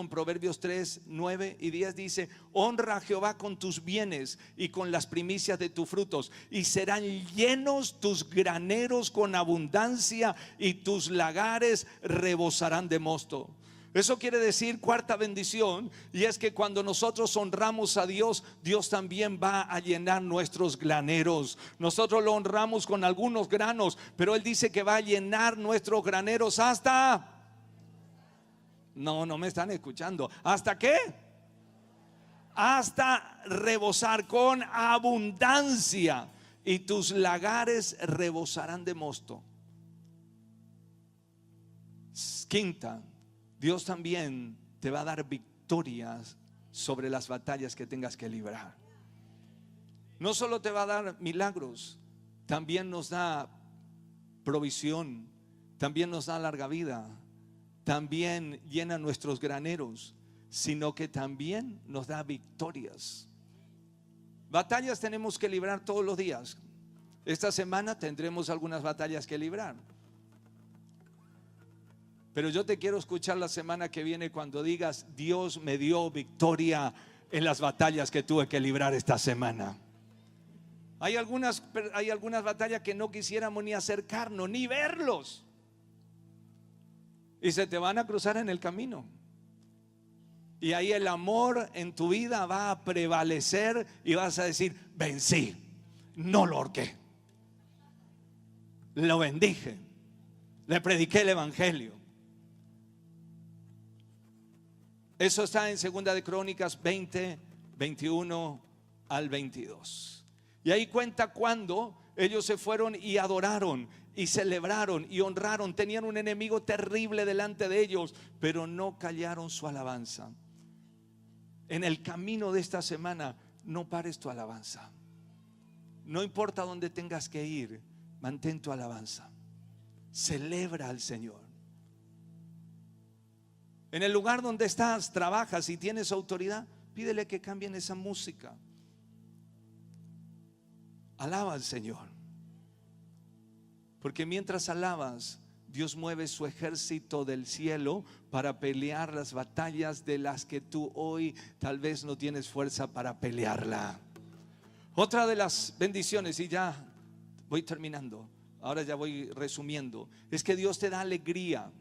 [SPEAKER 1] Proverbios 3, 9 y 10 dice: honra a Jehová con tus bienes y con las primicias de tus frutos, y serán llenos tus graneros con abundancia, y tus lagares rebosarán de mosto. Eso quiere decir, cuarta bendición, y es que cuando nosotros honramos a Dios, Dios también va a llenar nuestros graneros. Nosotros lo honramos con algunos granos, pero Él dice que va a llenar nuestros graneros hasta... No me están escuchando. ¿Hasta qué? Hasta rebosar con abundancia, y tus lagares rebosarán de mosto. Quinta, Dios también te va a dar victorias sobre las batallas que tengas que librar. No solo te va a dar milagros, también nos da provisión, también nos da larga vida, también llena nuestros graneros, sino que también nos da victorias. Batallas tenemos que librar todos los días. Esta semana tendremos algunas batallas que librar, pero yo te quiero escuchar la semana que viene cuando digas: Dios me dio victoria en las batallas que tuve que librar esta semana. Hay algunas batallas que no quisiéramos ni acercarnos ni verlos, y se te van a cruzar en el camino. Y ahí el amor en tu vida va a prevalecer y vas a decir: vencí, no lo ahorqué, lo bendije, le prediqué el evangelio. Eso está en 2 de Crónicas 20, 21 al 22. Y ahí cuenta cuando ellos se fueron y adoraron y celebraron y honraron. Tenían un enemigo terrible delante de ellos, pero no callaron su alabanza. En el camino de esta semana, no pares tu alabanza. No importa dónde tengas que ir, mantén tu alabanza. Celebra al Señor. En el lugar donde estás, trabajas y tienes autoridad, pídele que cambien esa música. Alaba al Señor, porque mientras alabas, Dios mueve su ejército del cielo para pelear las batallas de las que tú hoy tal vez no tienes fuerza para pelearla. Otra de las bendiciones, y ya voy terminando, ahora ya voy resumiendo, es que Dios te da alegría.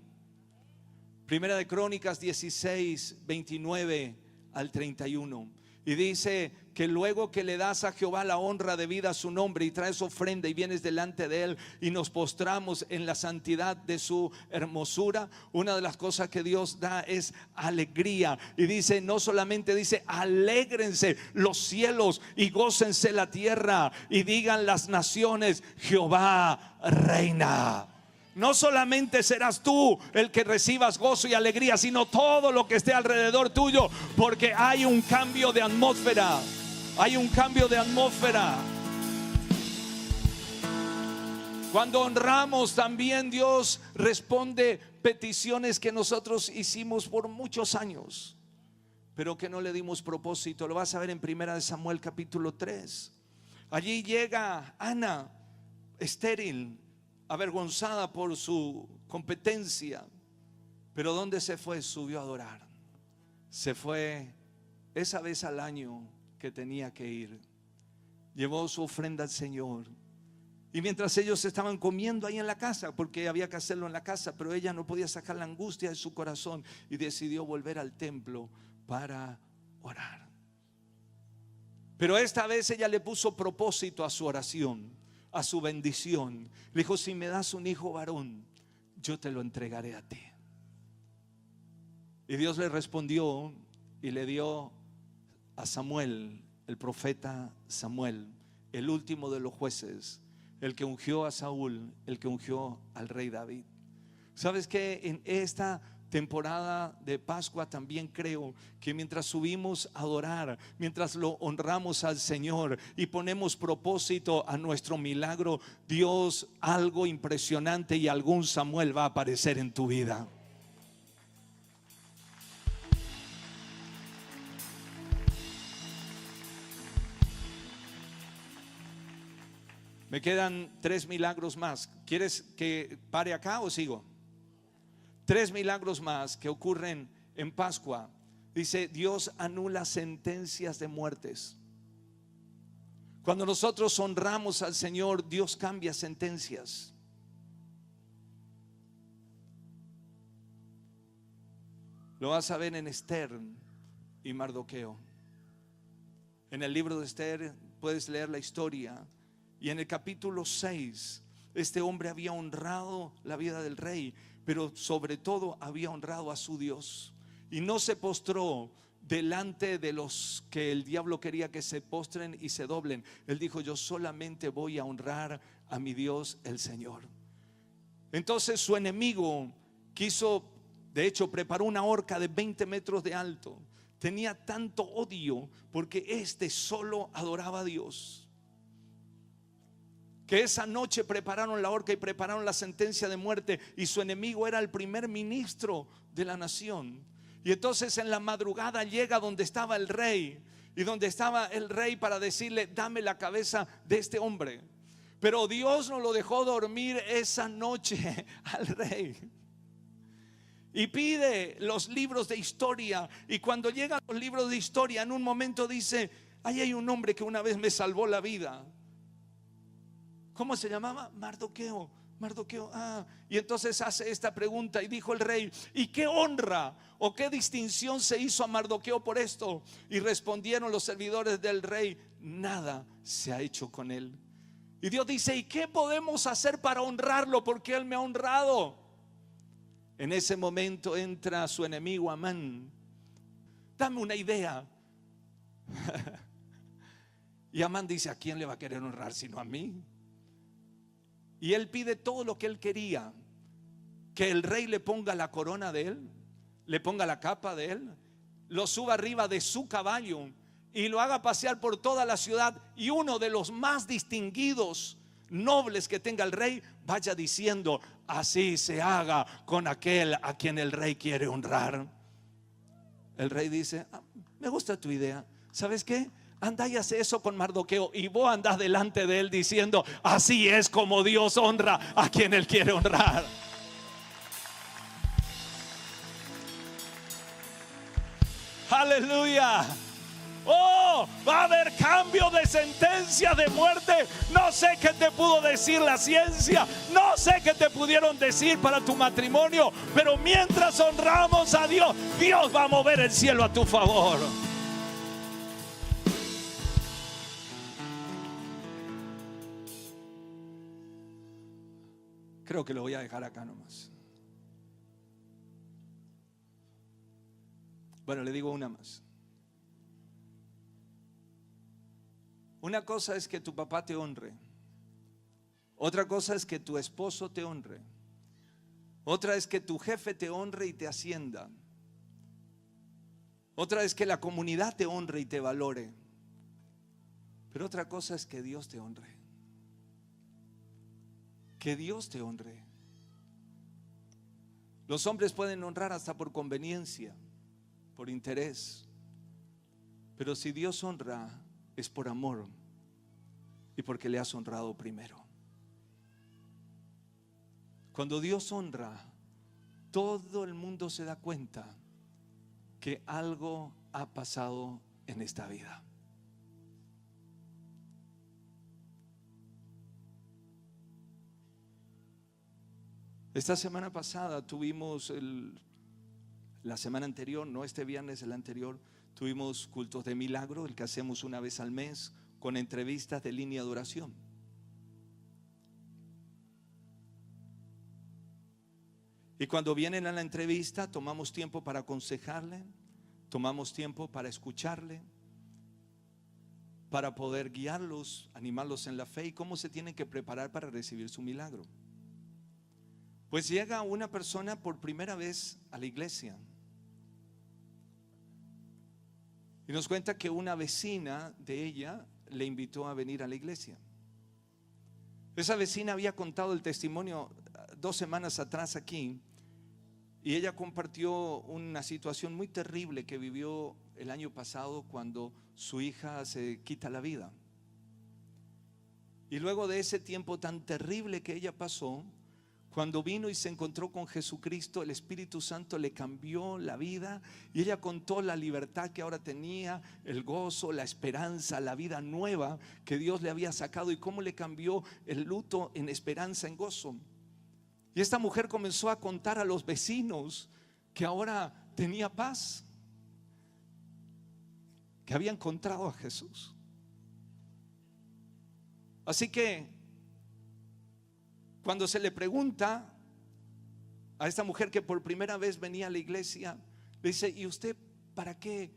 [SPEAKER 1] Primera de Crónicas 16, 29 al 31. Y dice que luego que le das a Jehová la honra debida a su nombre y traes ofrenda y vienes delante de él y nos postramos en la santidad de su hermosura, una de las cosas que Dios da es alegría. Y dice, no solamente dice, alégrense los cielos y gócense la tierra y digan las naciones, Jehová reina. No solamente serás tú el que recibas gozo y alegría, sino todo lo que esté alrededor tuyo, porque hay un cambio de atmósfera. Hay un cambio de atmósfera. Cuando honramos, también Dios responde peticiones que nosotros hicimos por muchos años. pero que no le dimos propósito. Lo vas a ver en 1 Samuel capítulo 3. Allí llega Ana, estéril, avergonzada por su competencia. Pero ¿dónde se fue? Subió a adorar. Se fue esa vez al año que tenía que ir. Llevó su ofrenda al Señor. Y mientras ellos estaban comiendo ahí en la casa, porque había que hacerlo en la casa, pero ella no podía sacar la angustia de su corazón y decidió volver al templo para orar. Pero esta vez ella le puso propósito a su oración, a su bendición. Le dijo: si me das un hijo varón, yo te lo entregaré a ti. Y Dios le respondió y le dio a Samuel, el profeta Samuel, el último de los jueces, el que ungió a Saúl, el que ungió al rey David. ¿Sabes qué? En esta temporada de Pascua también creo que mientras subimos a adorar, mientras lo honramos al Señor y ponemos propósito a nuestro milagro, Dios, algo impresionante y algún Samuel va a aparecer en tu vida. Me quedan 3 milagros más. ¿Quieres que pare acá o sigo? 3 milagros más que ocurren en Pascua. Dice: Dios anula sentencias de muertes. Cuando nosotros honramos al Señor, Dios cambia sentencias. Lo vas a ver en Esther y Mardoqueo. En el libro de Esther puedes leer la historia. Y en el capítulo 6, este hombre había honrado la vida del rey, pero sobre todo había honrado a su Dios. Y no se postró delante de los que el diablo quería que se postren y se doblen. Él dijo: yo solamente voy a honrar a mi Dios, el Señor. Entonces su enemigo quiso, de hecho preparó una horca de 20 metros de alto. Tenía tanto odio porque este solo adoraba a Dios, que esa noche prepararon la horca y prepararon la sentencia de muerte. Y su enemigo era el primer ministro de la nación. Y entonces en la madrugada llega donde estaba el rey, y donde estaba el rey para decirle: dame la cabeza de este hombre. Pero Dios no lo dejó dormir esa noche al rey. Y pide los libros de historia. Y cuando llegan los libros de historia, en un momento dice: ahí hay un hombre que una vez me salvó la vida. ¿Cómo se llamaba? Mardoqueo. Mardoqueo. Y entonces hace esta pregunta y dijo el rey: ¿y qué honra o qué distinción se hizo a Mardoqueo por esto? Y respondieron los servidores del rey: nada se ha hecho con él. Y Dios dice: ¿y qué podemos hacer para honrarlo? Porque él me ha honrado. En ese momento entra su enemigo Amán. Dame una idea. Y Amán dice: ¿a quién le va a querer honrar sino a mí? Y él pide todo lo que él quería: que el rey le ponga la corona de él, le ponga la capa de él, lo suba arriba de su caballo y lo haga pasear por toda la ciudad, y uno de los más distinguidos nobles que tenga el rey vaya diciendo: así se haga con aquel a quien el rey quiere honrar. El rey dice: me gusta tu idea. ¿Sabes qué? Anda y hace eso con Mardoqueo, y vos andás delante de él diciendo: así es como Dios honra a quien él quiere honrar. Aleluya. Oh, va a haber cambio de sentencia de muerte. No sé qué te pudo decir la ciencia, no sé qué te pudieron decir para tu matrimonio, pero mientras honramos a Dios, Dios va a mover el cielo a tu favor. Creo que lo voy a dejar acá nomás. Bueno, le digo una más. Una cosa es que tu papá te honre. Otra cosa es que tu esposo te honre. Otra es que tu jefe te honre y te ascienda. Otra es que la comunidad te honre y te valore. Pero otra cosa es que Dios te honre. Que Dios te honre. Los hombres pueden honrar hasta por conveniencia, por interés, Pero si Dios honra, es por amor y porque le has honrado primero. Cuando Dios honra, todo el mundo se da cuenta que algo ha pasado en esta vida. Esta semana pasada tuvimos la semana anterior, no este viernes, el anterior, tuvimos cultos de milagro, el que hacemos una vez al mes, con entrevistas de línea de oración. Y cuando vienen a la entrevista, tomamos tiempo para aconsejarle, tomamos tiempo para escucharle, para poder guiarlos, animarlos en la fe y cómo se tienen que preparar para recibir su milagro. Pues llega una persona por primera vez a la iglesia y nos cuenta que una vecina de ella le invitó a venir a la iglesia. Esa vecina había contado el testimonio 2 semanas atrás aquí, y ella compartió una situación muy terrible que vivió el año pasado cuando su hija se quita la vida. Y luego de ese tiempo tan terrible que ella pasó, cuando vino y se encontró con Jesucristo, el Espíritu Santo le cambió la vida y ella contó la libertad que ahora tenía, el gozo, la esperanza, la vida nueva que Dios le había sacado y cómo le cambió el luto en esperanza, en gozo. Y esta mujer comenzó a contar a los vecinos que ahora tenía paz, que había encontrado a Jesús. Así que cuando se le pregunta a esta mujer que por primera vez venía a la iglesia, le dice: ¿y usted para qué?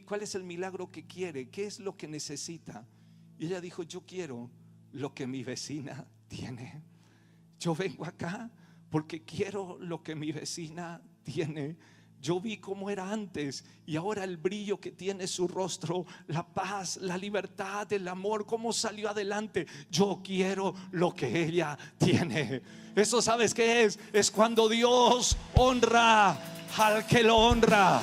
[SPEAKER 1] ¿Cuál es el milagro que quiere? ¿Qué es lo que necesita? Y ella dijo: yo quiero lo que mi vecina tiene. Yo vengo acá porque quiero lo que mi vecina tiene. Yo vi cómo era antes y ahora el brillo que tiene su rostro, la paz, la libertad, el amor, cómo salió adelante. Yo quiero lo que ella tiene. Eso, ¿sabes qué es? Es cuando Dios honra al que lo honra.